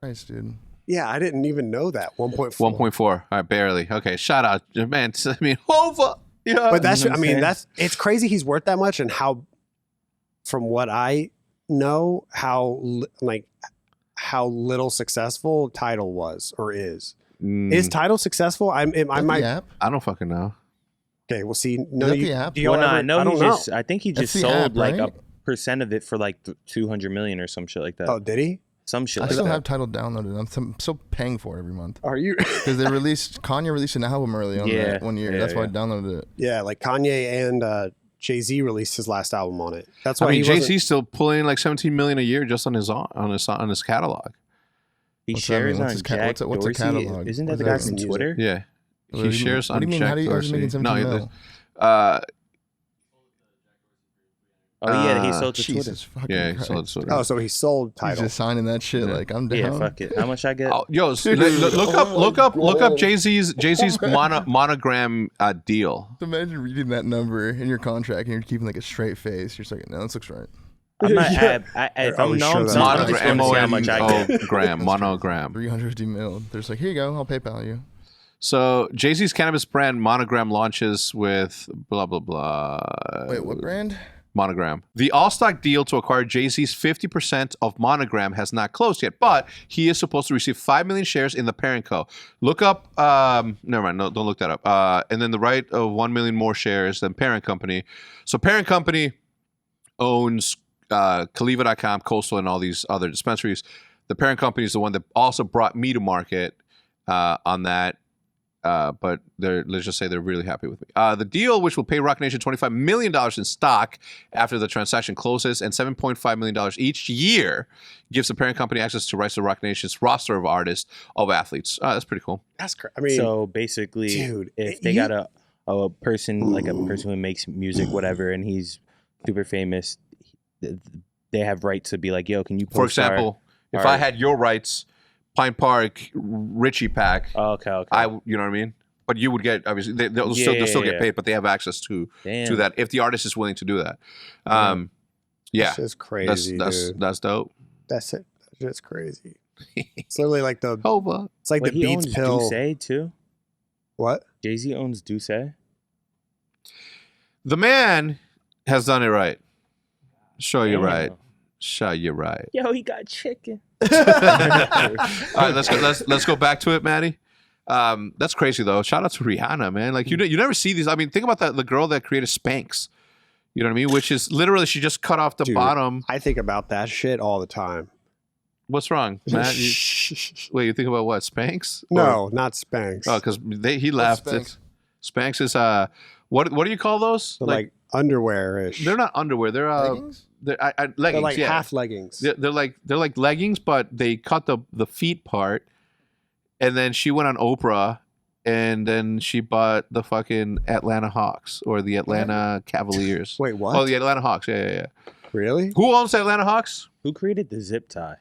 Speaker 3: Christ, dude.
Speaker 4: Yeah, I didn't even know that. 1.4.
Speaker 1: 1.4. All right, barely. Okay, shout out, man. I mean, over. Yeah.
Speaker 4: But that's,
Speaker 2: You know what
Speaker 4: I
Speaker 2: I'm
Speaker 4: mean,
Speaker 2: saying?
Speaker 4: it's crazy he's worth that much, and how, from what I know, how little successful Tidal was or is. Is Tidal successful? I
Speaker 3: Is that
Speaker 4: might.
Speaker 3: the app?
Speaker 1: I don't fucking know.
Speaker 4: Okay, we'll see.
Speaker 3: Is
Speaker 4: No,
Speaker 3: that
Speaker 4: you,
Speaker 3: the app?
Speaker 4: do y'all
Speaker 2: Well, no,
Speaker 4: ever,
Speaker 2: I know
Speaker 4: I don't
Speaker 2: he
Speaker 4: know.
Speaker 2: just. I think he
Speaker 3: That's
Speaker 2: just
Speaker 3: the
Speaker 2: sold
Speaker 3: app,
Speaker 2: like
Speaker 3: right?
Speaker 2: a percent of it for like 200 million or some shit like that.
Speaker 4: Oh, did he?
Speaker 2: Some shit
Speaker 3: I
Speaker 2: like
Speaker 3: still
Speaker 2: that.
Speaker 3: have Tidal downloaded. I'm still paying for it every month.
Speaker 4: Are you?
Speaker 3: Because Kanye released an album early on
Speaker 2: Yeah.
Speaker 3: that 1 year.
Speaker 2: Yeah,
Speaker 3: That's why I
Speaker 2: yeah.
Speaker 3: downloaded it.
Speaker 4: Yeah, like Kanye and Jay-Z released his last album on it. That's why
Speaker 1: I mean,
Speaker 4: he wasn't-
Speaker 1: Jay-Z's still pulling like 17 million a year just on his catalog.
Speaker 2: He
Speaker 3: What's that mean?
Speaker 2: shares
Speaker 3: What's
Speaker 2: on
Speaker 3: his ca-
Speaker 2: Jack
Speaker 3: what's a
Speaker 2: Dorsey.
Speaker 3: catalog?
Speaker 2: Isn't that
Speaker 3: What
Speaker 2: the
Speaker 3: does
Speaker 2: guy
Speaker 3: that
Speaker 2: from
Speaker 3: mean?
Speaker 2: Twitter?
Speaker 1: Yeah,
Speaker 3: What
Speaker 1: he
Speaker 3: do you
Speaker 1: shares
Speaker 3: mean?
Speaker 1: on
Speaker 3: What do you mean?
Speaker 1: Jack
Speaker 3: How do you
Speaker 1: Dorsey.
Speaker 3: making 17 mil?
Speaker 2: Oh yeah, he sold to Twitter.
Speaker 3: Jesus fucking
Speaker 1: Yeah,
Speaker 3: Christ.
Speaker 1: so it's sort
Speaker 4: Oh,
Speaker 1: of.
Speaker 4: so he sold
Speaker 3: He's
Speaker 4: Tidal.
Speaker 3: just signing that shit.
Speaker 1: Yeah.
Speaker 3: Like I'm down.
Speaker 2: Yeah, fuck it. How much I get?
Speaker 1: Oh, yo, look up Jay-Z's monogram deal.
Speaker 3: Imagine reading that number in your contract and you're keeping like a straight face. You're just like, no, this looks right.
Speaker 2: I'm not.
Speaker 4: Yeah.
Speaker 2: If
Speaker 4: Are
Speaker 2: I'm
Speaker 4: we
Speaker 2: no,
Speaker 4: sure
Speaker 2: I'm
Speaker 4: that's
Speaker 2: not.
Speaker 4: not
Speaker 2: I'm just going to see how much I get.
Speaker 1: Monogram, monogram.
Speaker 3: 350 mil. There's like, here you go. I'll PayPal you.
Speaker 1: So Jay-Z's cannabis brand Monogram launches with blah blah blah.
Speaker 3: Wait, what brand?
Speaker 1: Monogram. The all-stock deal to acquire Jay-Z's 50% of Monogram has not closed yet, but he is supposed to receive 5 million shares in the parent co. Look up, never mind, no, don't look that up. And then the right of 1 million more shares than parent company. So parent company owns Caliva.com, Coastal, and all these other dispensaries. The parent company is the one that also brought me to market on that. But let's just say they're really happy with me. The deal, which will pay Rock Nation $25 million in stock after the transaction closes and $7.5 million each year, gives the parent company access to rights to Rock Nation's roster of artists, of athletes. That's pretty cool.
Speaker 4: That's crazy. I mean,
Speaker 2: So basically,
Speaker 4: dude,
Speaker 2: if they
Speaker 4: you-
Speaker 2: got a person like a person who makes music, whatever, and he's super famous, they have rights to be like, yo, can you post
Speaker 1: For example, if
Speaker 2: our-
Speaker 1: I had your rights, Pine Park, Richie Pack,
Speaker 2: okay.
Speaker 1: you know what I mean? But you would get, obviously, they'll still get
Speaker 2: Yeah.
Speaker 1: paid, but they have access to
Speaker 2: Damn.
Speaker 1: that if the artist is willing to do that. Yeah,
Speaker 4: This is crazy, dude.
Speaker 1: that's dope.
Speaker 4: That's it. That's crazy. It's literally like the.
Speaker 1: Hova.
Speaker 4: It's like
Speaker 2: Wait,
Speaker 4: the
Speaker 2: he
Speaker 4: Beats
Speaker 2: owns
Speaker 4: pill.
Speaker 2: Douce too.
Speaker 4: What?
Speaker 2: Jay-Z owns Douce.
Speaker 1: The man has done it right. Show you
Speaker 2: Damn.
Speaker 1: right. Show you right.
Speaker 2: Yo, he got chicken.
Speaker 1: All right, let's go back to it, Maddie. That's crazy though. Shout out to Rihanna, man. Like you never see these. I mean, think about that. The girl that created Spanx. You know what I mean? Which is literally she just cut off the
Speaker 4: Dude,
Speaker 1: bottom.
Speaker 4: I think about that shit all the time.
Speaker 1: What's wrong, Matt? Wait, you think about what? Spanx?
Speaker 4: No, not Spanx.
Speaker 1: Oh, because he left.
Speaker 3: Spanx?
Speaker 1: Spanx is what do you call those?
Speaker 4: They're like underwear-ish.
Speaker 1: they're not underwear. They're
Speaker 3: Leggings?
Speaker 1: leggings.
Speaker 4: They're like
Speaker 1: yeah.
Speaker 4: half leggings.
Speaker 1: They're like leggings, but they cut the feet part, and then she went on Oprah, and then she bought the fucking Atlanta Hawks or the Atlanta Cavaliers.
Speaker 4: Wait, what?
Speaker 1: Oh, the Atlanta Hawks. Yeah.
Speaker 4: Really?
Speaker 1: Who owns the Atlanta Hawks?
Speaker 2: Who created the zip tie?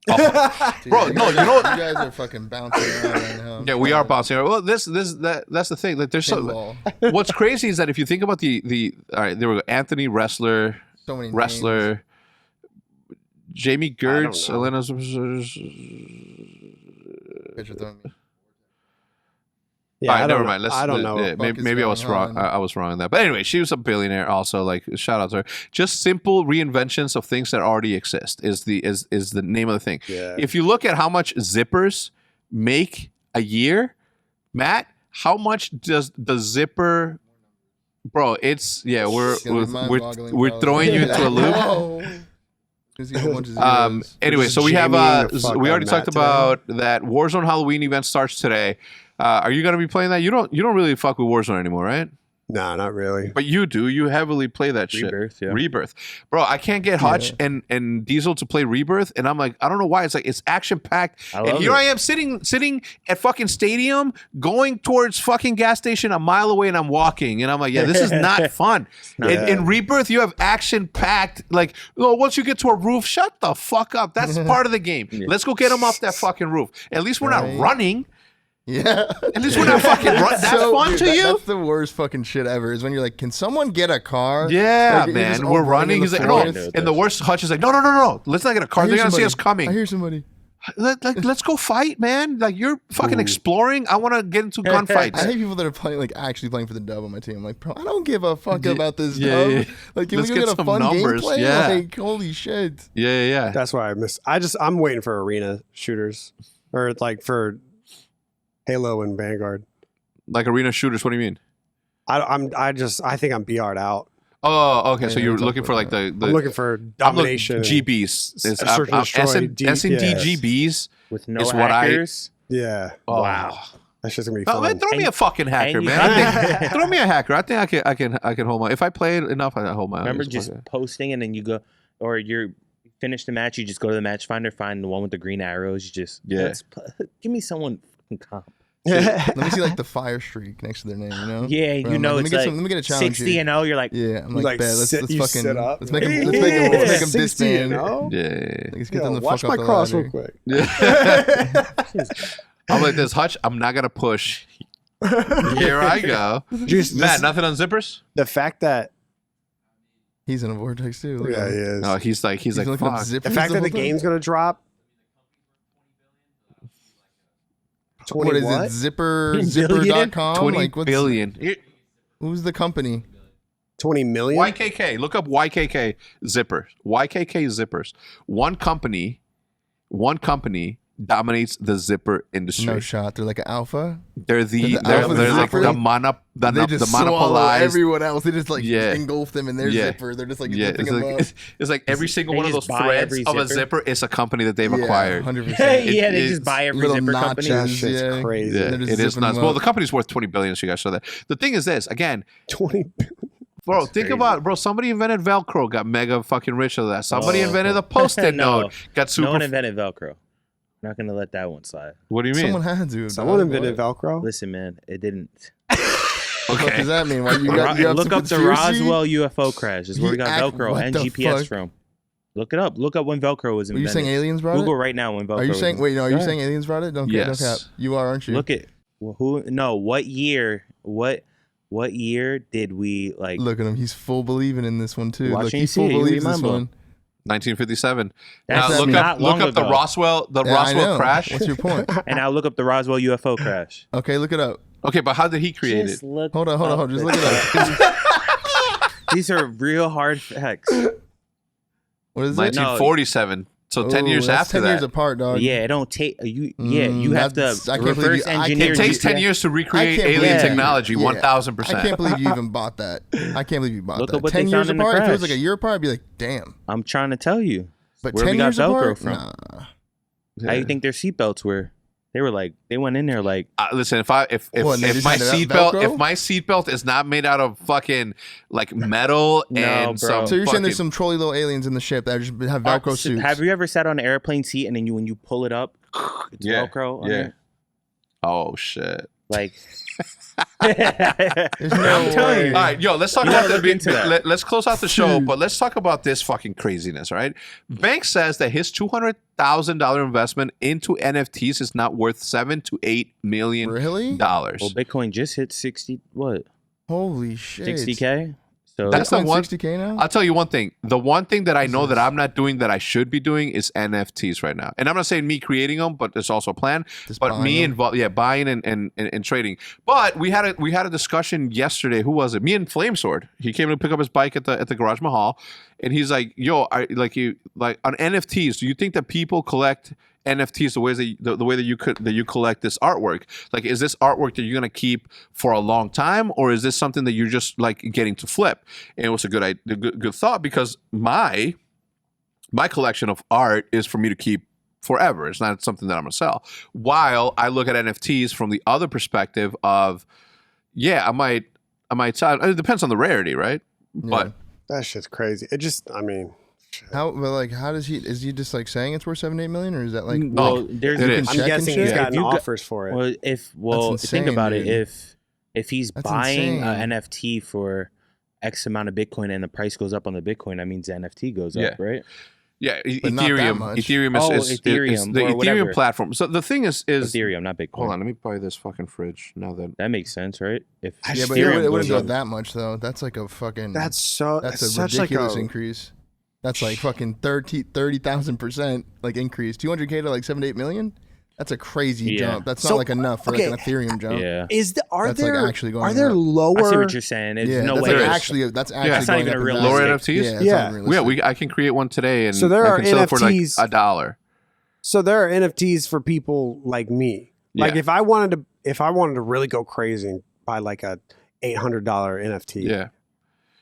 Speaker 1: Bro, no, you know what?
Speaker 3: You guys are fucking bouncing around right now.
Speaker 1: Yeah, we are bouncing around. Well, that's the thing. Like, there's so. What's crazy is that if you think about the all right, there we go. Anthony Wrestler,
Speaker 3: So many
Speaker 1: Wrestler, Jamie Gertz,
Speaker 4: know.
Speaker 1: Elena.
Speaker 3: Picture throwing me.
Speaker 4: Yeah,
Speaker 1: All right,
Speaker 4: I
Speaker 1: never
Speaker 4: don't
Speaker 1: mind.
Speaker 4: know. I don't know.
Speaker 3: Fuck
Speaker 1: Maybe,
Speaker 3: is
Speaker 1: maybe I was
Speaker 3: going
Speaker 1: wrong.
Speaker 3: on?
Speaker 1: I was wrong on that. But anyway, she was a billionaire. Also, like shout out to her. Just simple reinventions of things that already exist is the name of the thing.
Speaker 4: Yeah.
Speaker 1: If you look at how much zippers make a year, Matt, how much does the zipper? Bro, it's we're throwing you into a loop. Anyway, so we have we already talked about that Warzone Halloween event starts today. Are you gonna be playing that? You don't really fuck with Warzone anymore, right?
Speaker 4: No, not really.
Speaker 1: But you do. You heavily play that shit. Rebirth. Bro, I can't get Hutch and Diesel to play Rebirth, and I'm like, I don't know why. It's like it's action packed, and here I am sitting at fucking stadium, going towards fucking gas station a mile away, and I'm walking, and I'm like, yeah, this is not fun. In Rebirth, you have action packed. Like, once you get to a roof, shut the fuck up. That's part of the game. Let's go get them off that fucking roof. At least we're not running.
Speaker 3: Yeah.
Speaker 1: At least we're not fucking running. That's fun to you?
Speaker 3: That's the worst fucking shit ever is when you're like, can someone get a car?
Speaker 1: Yeah,
Speaker 3: Like, you're just
Speaker 1: man.
Speaker 3: all
Speaker 1: We're running. He's like, no. And the worst Hutch is like, no. Let's not get a car. They're going to see us coming.
Speaker 3: I hear somebody.
Speaker 1: Let's go fight, man. Like, you're fucking exploring. I want to get into gunfights.
Speaker 3: I hate people that are playing, like, actually playing for the dub on my team. I'm like, bro, I don't give a fuck about this
Speaker 1: yeah,
Speaker 3: dub.
Speaker 1: yeah.
Speaker 3: Like, can
Speaker 1: Let's
Speaker 3: we go
Speaker 1: get
Speaker 3: get a
Speaker 1: some
Speaker 3: fun
Speaker 1: numbers,
Speaker 3: gameplay?
Speaker 1: yeah.
Speaker 3: Like, holy shit.
Speaker 1: Yeah.
Speaker 4: That's why I miss. I'm waiting for arena shooters or like for Halo and Vanguard.
Speaker 1: Like arena shooters. What do you mean?
Speaker 4: I think I'm BR'd out.
Speaker 1: Oh, okay.
Speaker 3: Yeah,
Speaker 1: So you're
Speaker 3: that's
Speaker 1: looking
Speaker 3: up
Speaker 1: for
Speaker 3: for
Speaker 1: like the
Speaker 4: I'm looking for domination.
Speaker 1: GBs. It's
Speaker 4: Search and destroy,
Speaker 1: S&D GBs
Speaker 2: with no
Speaker 1: is what
Speaker 2: hackers.
Speaker 4: Yeah.
Speaker 1: Oh.
Speaker 2: Wow.
Speaker 4: That's just gonna be
Speaker 1: Oh,
Speaker 4: fun.
Speaker 1: man, throw me a fucking hacker,
Speaker 2: and you-
Speaker 1: man. Throw me a hacker. I think I can hold my. If I play it enough, I hold my.
Speaker 2: Remember
Speaker 1: own.
Speaker 2: just posting and then you go, or you're finish the match. You just go to the match finder, find the one with the green arrows. You just give me someone fucking comp.
Speaker 3: Let me see, like, the fire streak next to their name, you know?
Speaker 2: Yeah,
Speaker 3: Bro,
Speaker 2: you know
Speaker 3: let
Speaker 2: it's
Speaker 3: me get
Speaker 2: like
Speaker 3: let me get a challenge
Speaker 2: 60
Speaker 3: here.
Speaker 2: and 0. You're like,
Speaker 3: Yeah, I'm
Speaker 4: You,
Speaker 3: like, bet, let's
Speaker 4: you
Speaker 3: fucking
Speaker 4: sit up.
Speaker 3: let's make them
Speaker 2: Yeah.
Speaker 3: disband.
Speaker 1: Yeah.
Speaker 3: Let's get them the
Speaker 4: watch
Speaker 3: fuck
Speaker 4: my
Speaker 3: up the
Speaker 4: cross
Speaker 3: ladder.
Speaker 4: real quick.
Speaker 1: I'm like this, Hutch. I'm not gonna push. Here I go. Matt, nothing on zippers.
Speaker 4: The fact that
Speaker 3: He's in a vortex too. Look
Speaker 4: yeah,
Speaker 3: at
Speaker 4: he
Speaker 3: him.
Speaker 4: is.
Speaker 1: Oh, he's like
Speaker 3: looking up
Speaker 1: fuck.
Speaker 3: zippers
Speaker 4: The fact that
Speaker 3: whole
Speaker 4: the
Speaker 3: time.
Speaker 4: game's gonna drop.
Speaker 3: What is
Speaker 4: what?
Speaker 3: it? Zipper.com?
Speaker 1: 20
Speaker 3: Like, what's,
Speaker 1: billion.
Speaker 3: who's the company?
Speaker 4: 20 million.
Speaker 1: YKK. Look up YKK zippers. YKK zippers. One company dominates the zipper industry.
Speaker 3: No shot. They're like an alpha.
Speaker 1: They're
Speaker 3: the
Speaker 1: they're
Speaker 3: alpha
Speaker 1: like
Speaker 3: zipper? They just swallow
Speaker 1: monopolized.
Speaker 3: everyone else. They just like
Speaker 1: Yeah.
Speaker 3: engulf them in their
Speaker 1: Yeah.
Speaker 3: zipper. They're just like
Speaker 1: Yeah,
Speaker 3: zipping
Speaker 1: it's
Speaker 3: them
Speaker 1: like,
Speaker 3: up.
Speaker 1: it's like every single
Speaker 2: They
Speaker 1: one of those
Speaker 2: just buy
Speaker 1: threads
Speaker 2: every
Speaker 1: of a
Speaker 2: zipper?
Speaker 1: zipper is a company that they've acquired.
Speaker 3: 100%.
Speaker 2: yeah, they
Speaker 1: it's
Speaker 2: just buy every
Speaker 3: little
Speaker 2: zipper
Speaker 3: notches.
Speaker 2: company.
Speaker 4: That shit's
Speaker 3: Yeah.
Speaker 4: crazy.
Speaker 1: Yeah,
Speaker 3: They're just
Speaker 1: it is
Speaker 3: zipping
Speaker 1: nuts.
Speaker 3: them
Speaker 1: Well,
Speaker 3: up.
Speaker 1: the company's worth 20 billion, so you guys saw that. The thing is this, again,
Speaker 4: 20
Speaker 1: bro, think about it, bro. Somebody invented Velcro, got mega fucking rich of that. Somebody invented the post-it
Speaker 2: No.
Speaker 1: note, got super.
Speaker 2: No one invented Velcro. Not gonna let that one slide.
Speaker 1: What do you mean?
Speaker 3: Someone had to.
Speaker 4: Someone
Speaker 3: dog.
Speaker 4: invented
Speaker 3: What?
Speaker 4: Velcro.
Speaker 2: Listen, man, it didn't.
Speaker 3: What the fuck does that mean? Why you have
Speaker 2: Look
Speaker 3: some
Speaker 2: up the
Speaker 3: conspiracy?
Speaker 2: Roswell UFO crash. Is where we got Velcro
Speaker 3: What
Speaker 2: and
Speaker 3: the
Speaker 2: GPS
Speaker 3: fuck?
Speaker 2: from. Look it up. Look up when Velcro was
Speaker 3: Are you
Speaker 2: invented.
Speaker 3: saying aliens brought
Speaker 2: Google
Speaker 3: it?
Speaker 2: right now when Velcro.
Speaker 3: Are you
Speaker 2: was
Speaker 3: saying?
Speaker 2: invented.
Speaker 3: Wait, no. Are you
Speaker 2: Go
Speaker 3: saying aliens brought it? Don't
Speaker 1: Yes.
Speaker 3: cap. You are, aren't you?
Speaker 2: Look at who? No, what year? What year did we like?
Speaker 3: Look at him. He's full believing in this one too.
Speaker 2: Watch
Speaker 3: Look,
Speaker 2: and
Speaker 3: he
Speaker 2: see
Speaker 3: full
Speaker 2: it. You
Speaker 3: believes this
Speaker 2: remember.
Speaker 3: one.
Speaker 1: 1957.
Speaker 2: That's
Speaker 1: Now
Speaker 2: not
Speaker 1: look
Speaker 2: long
Speaker 1: up the
Speaker 2: ago.
Speaker 1: Roswell
Speaker 3: Yeah, I know.
Speaker 1: crash.
Speaker 3: What's your point?
Speaker 2: And I'll look up the Roswell UFO crash.
Speaker 3: Okay, look it up.
Speaker 1: Okay, but how did he create
Speaker 2: Just
Speaker 1: it?
Speaker 2: look
Speaker 3: Hold on.
Speaker 2: up
Speaker 3: Just
Speaker 2: the-
Speaker 3: look it up.
Speaker 2: These are real hard facts.
Speaker 3: What is it?
Speaker 1: 1947. So 10
Speaker 3: Ooh,
Speaker 1: years
Speaker 3: that's
Speaker 1: after
Speaker 3: 10
Speaker 1: that.
Speaker 3: years apart, dog.
Speaker 2: Yeah, it don't take you. Yeah, you have to
Speaker 3: that's- I can't believe
Speaker 2: reverse
Speaker 3: you- I can't
Speaker 2: engineer.
Speaker 1: It takes 10
Speaker 2: GPS.
Speaker 1: years to recreate
Speaker 3: can't
Speaker 1: alien
Speaker 3: believe-
Speaker 1: technology,
Speaker 3: Yeah.
Speaker 1: 1,000%.
Speaker 3: I can't believe you even bought that. I can't believe you bought
Speaker 2: Look
Speaker 3: that.
Speaker 2: up what
Speaker 3: 10
Speaker 2: they
Speaker 3: years
Speaker 2: found in the
Speaker 3: apart. If it was
Speaker 2: crash.
Speaker 3: like a year apart, I'd be like, damn.
Speaker 2: I'm trying to tell you.
Speaker 3: But
Speaker 2: Where
Speaker 3: 10
Speaker 2: we got
Speaker 3: years
Speaker 2: Velcro
Speaker 3: apart?
Speaker 2: from.
Speaker 3: Nah.
Speaker 2: How do you think their seatbelts were? They were like they went in there like
Speaker 1: Listen, if
Speaker 3: What, they
Speaker 1: my
Speaker 3: just handed out
Speaker 1: seatbelt
Speaker 3: Velcro?
Speaker 1: is not made out of fucking like metal
Speaker 2: No,
Speaker 1: and
Speaker 2: bro.
Speaker 1: some
Speaker 3: So you're saying
Speaker 1: fucking-
Speaker 3: there's some trolly little aliens in the ship that just have Velcro suits?
Speaker 2: Have you ever sat on an airplane seat and then when you pull it up, it's
Speaker 1: Yeah,
Speaker 2: Velcro? On
Speaker 1: yeah.
Speaker 2: it?
Speaker 1: Oh shit.
Speaker 2: Like
Speaker 3: There's no
Speaker 2: I'm telling
Speaker 3: way.
Speaker 2: you.
Speaker 1: All right, yo, let's talk
Speaker 2: You
Speaker 1: about
Speaker 2: gotta look into that.
Speaker 1: let's close out the show, but let's talk about this fucking craziness, right? Bank says that his $200,000 investment into NFTs is not worth $7 to $8 million.
Speaker 3: Really?
Speaker 2: Well, Bitcoin just hit 60. What?
Speaker 3: Holy shit.
Speaker 2: 60K. So
Speaker 1: That's the
Speaker 3: Bitcoin's
Speaker 1: one.
Speaker 3: 60K now?
Speaker 1: I'll tell you one thing. The one thing that I know that
Speaker 3: Jesus.
Speaker 1: I'm not doing that I should be doing is NFTs right now. And I'm not saying me creating them, but it's also a plan.
Speaker 3: Just
Speaker 1: But
Speaker 3: buying
Speaker 1: me
Speaker 3: them?
Speaker 1: involved, buying and trading. But we had a discussion yesterday. Who was it? Me and Flamesword. He came to pick up his bike at the Garage Mahal, and he's like, "Yo, on NFTs. Do you think that people collect NFTs the way that you collect this artwork? Like, is this artwork that you're gonna keep for a long time, or is this something that you're just like getting to flip?" And it was a good thought, because my collection of art is for me to keep forever. It's not something that I'm gonna sell. While I look at NFTs from the other perspective of, I might sell. It depends on the rarity, right? But
Speaker 4: That shit's crazy. It just, I mean,
Speaker 3: How does he, is he just like saying it's worth 7 to 8 million, or is that like,
Speaker 2: well, there's
Speaker 1: it
Speaker 2: a-
Speaker 1: is.
Speaker 4: I'm
Speaker 3: check and
Speaker 4: guessing
Speaker 3: shit?
Speaker 4: he's
Speaker 3: Yeah,
Speaker 4: gotten
Speaker 2: if you got-
Speaker 4: offers for it.
Speaker 2: Well, think
Speaker 3: insane,
Speaker 2: about
Speaker 3: dude.
Speaker 2: it. If he's
Speaker 3: That's
Speaker 2: buying
Speaker 3: insane.
Speaker 2: an NFT for X amount of Bitcoin and the price goes up on the Bitcoin, that means the NFT goes
Speaker 1: Yeah.
Speaker 2: up, right?
Speaker 1: yeah,
Speaker 3: But not that
Speaker 1: Ethereum.
Speaker 3: much.
Speaker 1: Ethereum
Speaker 2: Oh,
Speaker 1: is
Speaker 2: Ethereum
Speaker 1: the
Speaker 2: or
Speaker 1: Ethereum
Speaker 2: whatever.
Speaker 1: platform. So the thing is
Speaker 2: Ethereum, not Bitcoin.
Speaker 1: hold on, let me buy this fucking fridge now that.
Speaker 2: That makes sense, right? If
Speaker 4: I
Speaker 3: yeah,
Speaker 4: just
Speaker 3: but
Speaker 4: feel
Speaker 3: it
Speaker 4: it
Speaker 3: wouldn't go
Speaker 4: goes
Speaker 3: that much though. That's like a fucking,
Speaker 4: That's
Speaker 3: that's a
Speaker 4: such
Speaker 3: ridiculous
Speaker 4: like a,
Speaker 3: increase. That's like fucking 30,000% like increase. 200K to like 7 to 8 million? That's a crazy
Speaker 2: Yeah.
Speaker 3: jump. That's
Speaker 4: So,
Speaker 3: not like enough for
Speaker 4: okay.
Speaker 3: like an Ethereum jump.
Speaker 2: yeah,
Speaker 4: Are
Speaker 3: That's, like,
Speaker 4: there
Speaker 3: actually going
Speaker 4: are there
Speaker 3: up.
Speaker 4: lower?
Speaker 2: I see what you're saying. It's
Speaker 3: Yeah,
Speaker 2: no
Speaker 3: that's
Speaker 2: way.
Speaker 3: like
Speaker 1: There is.
Speaker 3: actually that's
Speaker 1: Yeah.
Speaker 3: actually
Speaker 1: It's
Speaker 2: not
Speaker 3: going
Speaker 2: even
Speaker 3: up
Speaker 2: a
Speaker 3: in
Speaker 2: real
Speaker 3: value.
Speaker 1: Lower
Speaker 2: realistic.
Speaker 1: NFTs?
Speaker 3: Yeah, that's
Speaker 4: Yeah.
Speaker 3: unrealistic.
Speaker 1: I can create one today, and
Speaker 4: So there
Speaker 1: I
Speaker 4: are
Speaker 1: can sell it for like
Speaker 4: NFTs
Speaker 1: $1.
Speaker 4: So there are NFTs for people like me. Like
Speaker 1: Yeah.
Speaker 4: if I wanted to really go crazy and buy like a $800 NFT.
Speaker 1: Yeah,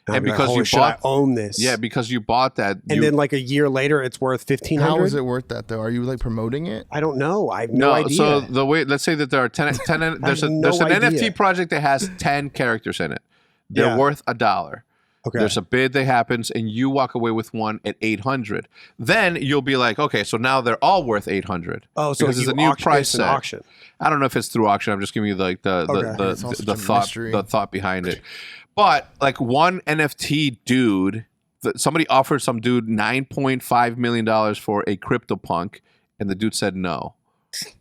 Speaker 4: I'd
Speaker 1: And
Speaker 4: be like,
Speaker 1: because
Speaker 4: holy
Speaker 1: you
Speaker 4: shit,
Speaker 1: bought-
Speaker 4: I own this.
Speaker 1: yeah, because you bought that.
Speaker 4: And then like a year later, it's worth $1,500.
Speaker 3: How is it worth that though? Are you like promoting it?
Speaker 4: I don't know. I have no idea.
Speaker 1: So the way, let's say that there are 10 there's an
Speaker 4: no idea.
Speaker 1: NFT project that has 10 characters in it. They're
Speaker 4: Yeah.
Speaker 1: worth $1.
Speaker 4: okay.
Speaker 1: There's a bid that happens, and you walk away with one at 800. Then you'll be like, okay, so now they're all worth 800.
Speaker 4: oh, so
Speaker 1: because
Speaker 4: you
Speaker 1: it's a new
Speaker 4: auction,
Speaker 1: price
Speaker 4: it's an
Speaker 1: set.
Speaker 4: auction.
Speaker 1: I don't know if it's through auction. I'm just giving you like
Speaker 4: Okay.
Speaker 3: It's all such
Speaker 1: the
Speaker 3: a
Speaker 1: thought
Speaker 3: mystery.
Speaker 1: the thought behind it. But like one NFT dude, somebody offered some dude $9.5 million for a CryptoPunk, and the dude said no.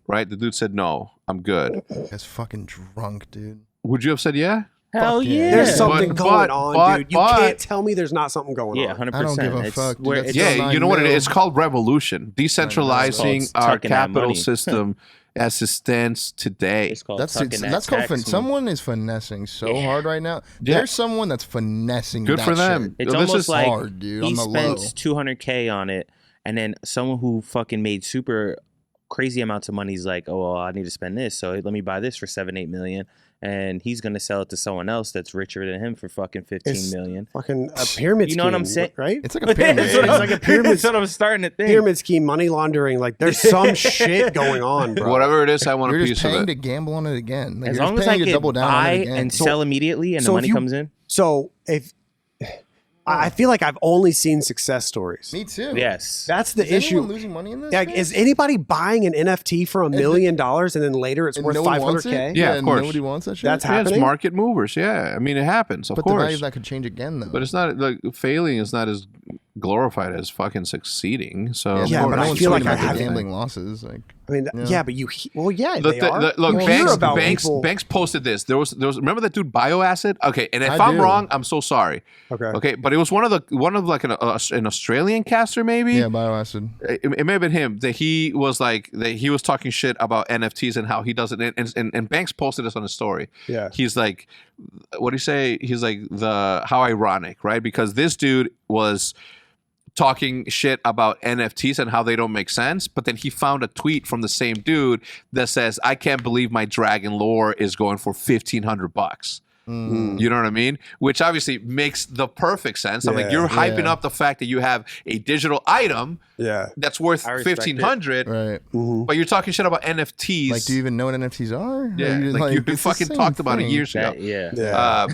Speaker 1: Right? The dude said no. I'm good.
Speaker 3: That's fucking drunk, dude.
Speaker 1: Would you have said yeah?
Speaker 2: Hell
Speaker 3: Fuck yeah.
Speaker 2: yeah.
Speaker 4: There's something
Speaker 1: But-
Speaker 4: going
Speaker 1: but-
Speaker 4: on,
Speaker 1: but-
Speaker 4: dude. You
Speaker 1: but-
Speaker 4: can't tell me there's not something going
Speaker 2: Yeah,
Speaker 4: on.
Speaker 2: 100%.
Speaker 3: I don't give a
Speaker 2: It's
Speaker 3: fuck, dude.
Speaker 2: where
Speaker 3: That's
Speaker 2: it's
Speaker 3: still
Speaker 1: Yeah, you
Speaker 3: 9
Speaker 1: know what it
Speaker 3: mil.
Speaker 1: is? It's called revolution. Decentralizing
Speaker 2: It's
Speaker 1: our
Speaker 2: tucking that
Speaker 1: capital
Speaker 2: money.
Speaker 1: system as it stands today.
Speaker 2: It's called
Speaker 3: That's
Speaker 2: tucking that
Speaker 3: that's called
Speaker 2: tax
Speaker 3: someone is finessing so
Speaker 2: Yeah.
Speaker 3: hard right now.
Speaker 1: Yeah.
Speaker 3: There's someone that's finessing.
Speaker 1: Good
Speaker 3: that
Speaker 1: for them.
Speaker 3: shit.
Speaker 2: It's
Speaker 1: This
Speaker 2: almost
Speaker 1: is
Speaker 2: like
Speaker 3: hard, dude.
Speaker 2: he
Speaker 3: On the low.
Speaker 2: spent 200K on it, and then someone who fucking made super crazy amounts of money is like, oh, well, I need to spend this, so let me buy this for 7-8 million, and he's gonna sell it to someone else that's richer than him for fucking 15
Speaker 4: It's-
Speaker 2: million.
Speaker 4: Fucking a pyramid
Speaker 2: You know what I'm
Speaker 4: scheme,
Speaker 2: saying?
Speaker 4: right?
Speaker 3: It's like a pyramid.
Speaker 2: That's what
Speaker 4: It's
Speaker 2: I'm-
Speaker 4: like a pyramid-
Speaker 2: That's what I'm starting to think.
Speaker 4: Pyramid scheme, money laundering. Like there's some shit going on, bro.
Speaker 1: Whatever it is, I want
Speaker 3: You're
Speaker 1: a
Speaker 3: just
Speaker 1: piece of
Speaker 3: paying
Speaker 1: it.
Speaker 3: to gamble on it again. Like,
Speaker 2: As
Speaker 3: you're
Speaker 2: long
Speaker 3: just
Speaker 2: as I
Speaker 3: paying to
Speaker 2: can
Speaker 3: double down on
Speaker 2: buy
Speaker 3: it again.
Speaker 2: and
Speaker 4: So-
Speaker 2: sell immediately, and
Speaker 4: so
Speaker 2: the
Speaker 4: if
Speaker 2: money
Speaker 4: you-
Speaker 2: comes in.
Speaker 4: So if I feel like I've only seen success stories.
Speaker 3: Me too.
Speaker 2: Yes.
Speaker 3: Is
Speaker 4: That's the
Speaker 3: anyone
Speaker 4: issue.
Speaker 3: losing money in this?
Speaker 4: Like,
Speaker 3: bitch?
Speaker 4: is anybody buying an NFT for $1 million and then later it's
Speaker 3: And
Speaker 4: worth
Speaker 3: no one wants
Speaker 4: 500K?
Speaker 3: it?
Speaker 1: Yeah, of
Speaker 3: and
Speaker 1: course.
Speaker 3: Nobody wants that shit.
Speaker 4: That's
Speaker 1: Yeah, it's
Speaker 4: happening?
Speaker 1: market movers. Yeah, I mean it happens, of
Speaker 3: but the value
Speaker 1: course.
Speaker 3: of that could change again, though.
Speaker 1: But it's not like failing is not as glorified as fucking succeeding. So
Speaker 4: Yeah,
Speaker 1: of
Speaker 4: but
Speaker 1: course.
Speaker 4: I
Speaker 3: one's
Speaker 4: feel
Speaker 3: talking
Speaker 4: like I
Speaker 3: about the
Speaker 4: haven't-
Speaker 3: gambling losses. Like,
Speaker 4: I mean,
Speaker 3: Yeah.
Speaker 4: yeah, but
Speaker 1: The
Speaker 4: they are.
Speaker 1: look,
Speaker 4: You hear
Speaker 1: Banks,
Speaker 4: about
Speaker 1: Banks,
Speaker 4: people-
Speaker 1: Banks posted this. There was remember that dude Bioacid? Okay, and if
Speaker 3: I
Speaker 1: I'm
Speaker 3: do.
Speaker 1: wrong, I'm so sorry.
Speaker 4: Okay.
Speaker 1: Okay, but it was one of like an Australian caster maybe.
Speaker 3: yeah, bioacid.
Speaker 1: It may have been him that he was like that he was talking shit about NFTs and how he does it, and Banks posted this on his story.
Speaker 4: Yeah.
Speaker 1: He's like, what do you say? He's like how ironic, right? Because this dude was talking shit about NFTs and how they don't make sense, but then he found a tweet from the same dude that says, "I can't believe my dragon lore is going for $1,500."
Speaker 3: Mm.
Speaker 1: You know what I mean? Which obviously makes the perfect sense. I'm like,
Speaker 4: Yeah.
Speaker 1: you're hyping
Speaker 3: Yeah.
Speaker 1: up the fact that you have a digital item
Speaker 4: Yeah.
Speaker 1: that's worth
Speaker 2: I respect it.
Speaker 1: $1,500,
Speaker 3: Right.
Speaker 4: Mhm.
Speaker 1: but you're talking shit about NFTs.
Speaker 3: Like, do you even know what NFTs are? Or
Speaker 1: yeah,
Speaker 3: you
Speaker 1: like you
Speaker 3: it's the
Speaker 1: fucking
Speaker 3: same
Speaker 1: talked about it
Speaker 3: thing.
Speaker 1: years ago.
Speaker 2: That, yeah.
Speaker 4: Yeah.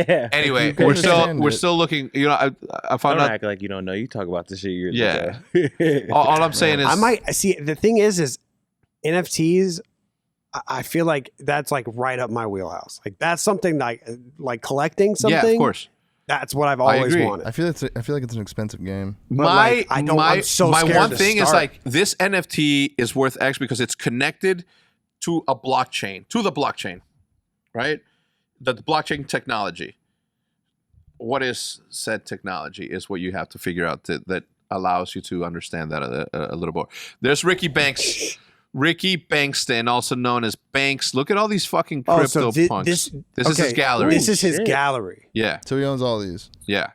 Speaker 2: yeah.
Speaker 1: Anyway,
Speaker 3: You can understand
Speaker 1: we're
Speaker 3: it.
Speaker 1: still looking. You know, I found
Speaker 2: Don't
Speaker 1: out.
Speaker 2: act like you don't know. You talk about this shit years
Speaker 1: Yeah.
Speaker 2: ago.
Speaker 1: All I'm saying is,
Speaker 4: I might see. The thing is NFTs. I feel like that's like right up my wheelhouse. Like that's something like collecting something.
Speaker 1: Yeah, of course.
Speaker 4: That's what I've always
Speaker 1: agree.
Speaker 4: wanted.
Speaker 3: I feel like it's an expensive game.
Speaker 4: Like, I'm so
Speaker 1: my
Speaker 4: scared
Speaker 1: one
Speaker 4: to
Speaker 1: thing is
Speaker 4: start.
Speaker 1: like this NFT is worth X because it's connected to a blockchain, right? The blockchain technology. What is said technology is what you have to figure out that allows you to understand that a little more. There's Ricky Bankston, also known as Banks. Look at all these fucking crypto punks. This is his gallery.
Speaker 4: This is his gallery.
Speaker 1: Yeah.
Speaker 3: So he owns all these.
Speaker 1: Yeah.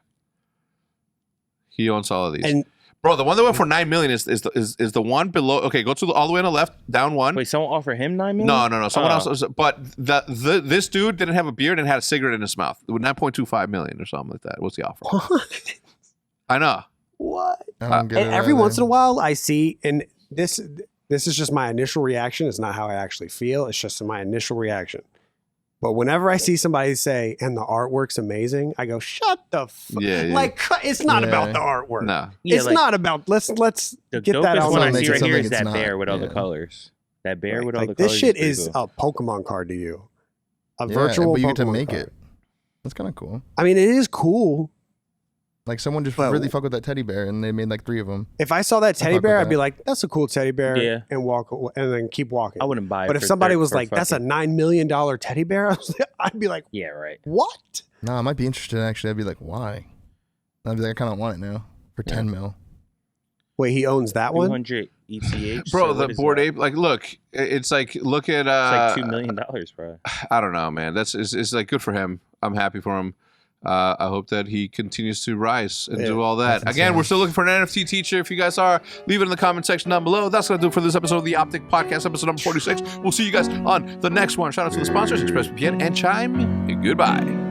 Speaker 1: He owns all of these.
Speaker 4: And
Speaker 1: bro, the one that went for 9 million is the one below. Okay, go to all the way on the left, down one.
Speaker 2: Wait, someone offered him 9 million?
Speaker 1: No. Someone else was, but this dude didn't have a beard and had a cigarette in his mouth. With 9.25 million or something like that. What's the offer? I know.
Speaker 4: What?
Speaker 3: I don't get
Speaker 4: And
Speaker 3: it
Speaker 4: every
Speaker 3: either.
Speaker 4: once in a while, I see, and this is just my initial reaction. It's not how I actually feel. It's just my initial reaction. But whenever I see somebody say, "and the artwork's amazing," I go, "Shut the fuck!"
Speaker 1: Yeah.
Speaker 4: Like it's not
Speaker 3: Yeah.
Speaker 4: about the artwork.
Speaker 1: No.
Speaker 2: Yeah,
Speaker 4: It's
Speaker 2: like,
Speaker 4: not about. Let's
Speaker 2: the
Speaker 4: get that
Speaker 2: dopest
Speaker 4: out.
Speaker 2: one I
Speaker 3: Someone
Speaker 2: see
Speaker 3: makes it
Speaker 2: right
Speaker 3: sound
Speaker 2: here
Speaker 3: like
Speaker 2: is
Speaker 3: it's
Speaker 2: that
Speaker 3: not.
Speaker 2: bear with all the
Speaker 3: Yeah.
Speaker 2: colors. That bear with all the
Speaker 4: Like
Speaker 2: colors.
Speaker 4: this shit
Speaker 2: pretty
Speaker 4: is
Speaker 2: cool.
Speaker 4: a Pokemon card to you. A
Speaker 3: Yeah,
Speaker 4: virtual.
Speaker 3: but you get to
Speaker 4: Pokemon
Speaker 3: make
Speaker 4: card.
Speaker 3: it. That's kind of cool.
Speaker 4: I mean, it is cool.
Speaker 3: Like someone just
Speaker 4: But-
Speaker 3: really fuck with that teddy bear, and they made like 3 of them.
Speaker 4: If I saw that teddy
Speaker 3: fuck
Speaker 4: bear,
Speaker 3: with
Speaker 4: I'd be
Speaker 3: that.
Speaker 4: like, "That's a cool teddy bear,"
Speaker 2: Yeah.
Speaker 4: and walk away, and then keep walking.
Speaker 2: I wouldn't buy it.
Speaker 4: But if
Speaker 2: for
Speaker 4: somebody was
Speaker 2: for
Speaker 4: like, "That's a
Speaker 2: fucking-
Speaker 4: $9 million teddy bear," I'd be like,
Speaker 2: Yeah, right.
Speaker 4: "What?"
Speaker 3: No, I might be interested actually. I'd be like, why? I'd be like, I kind of want it now for 10 mil.
Speaker 4: Wait, he owns that one.
Speaker 2: 200 ETH.
Speaker 1: Bro,
Speaker 2: so
Speaker 1: the
Speaker 2: what is
Speaker 1: Bored
Speaker 2: that?
Speaker 1: Ape, like, look, it's like, look at,
Speaker 2: It's like $2 million, bro.
Speaker 1: I don't know, man. It's like good for him. I'm happy for him. I hope that he continues to rise and do all that.
Speaker 3: that's
Speaker 1: Again,
Speaker 3: insane.
Speaker 1: we're still looking for an NFT teacher. If you guys are, leave it in the comment section down below. That's going to do it for this episode of the OpTic Podcast, episode number 46. We'll see you guys on the next one. Shout out to the sponsors, ExpressVPN and Chime. Goodbye.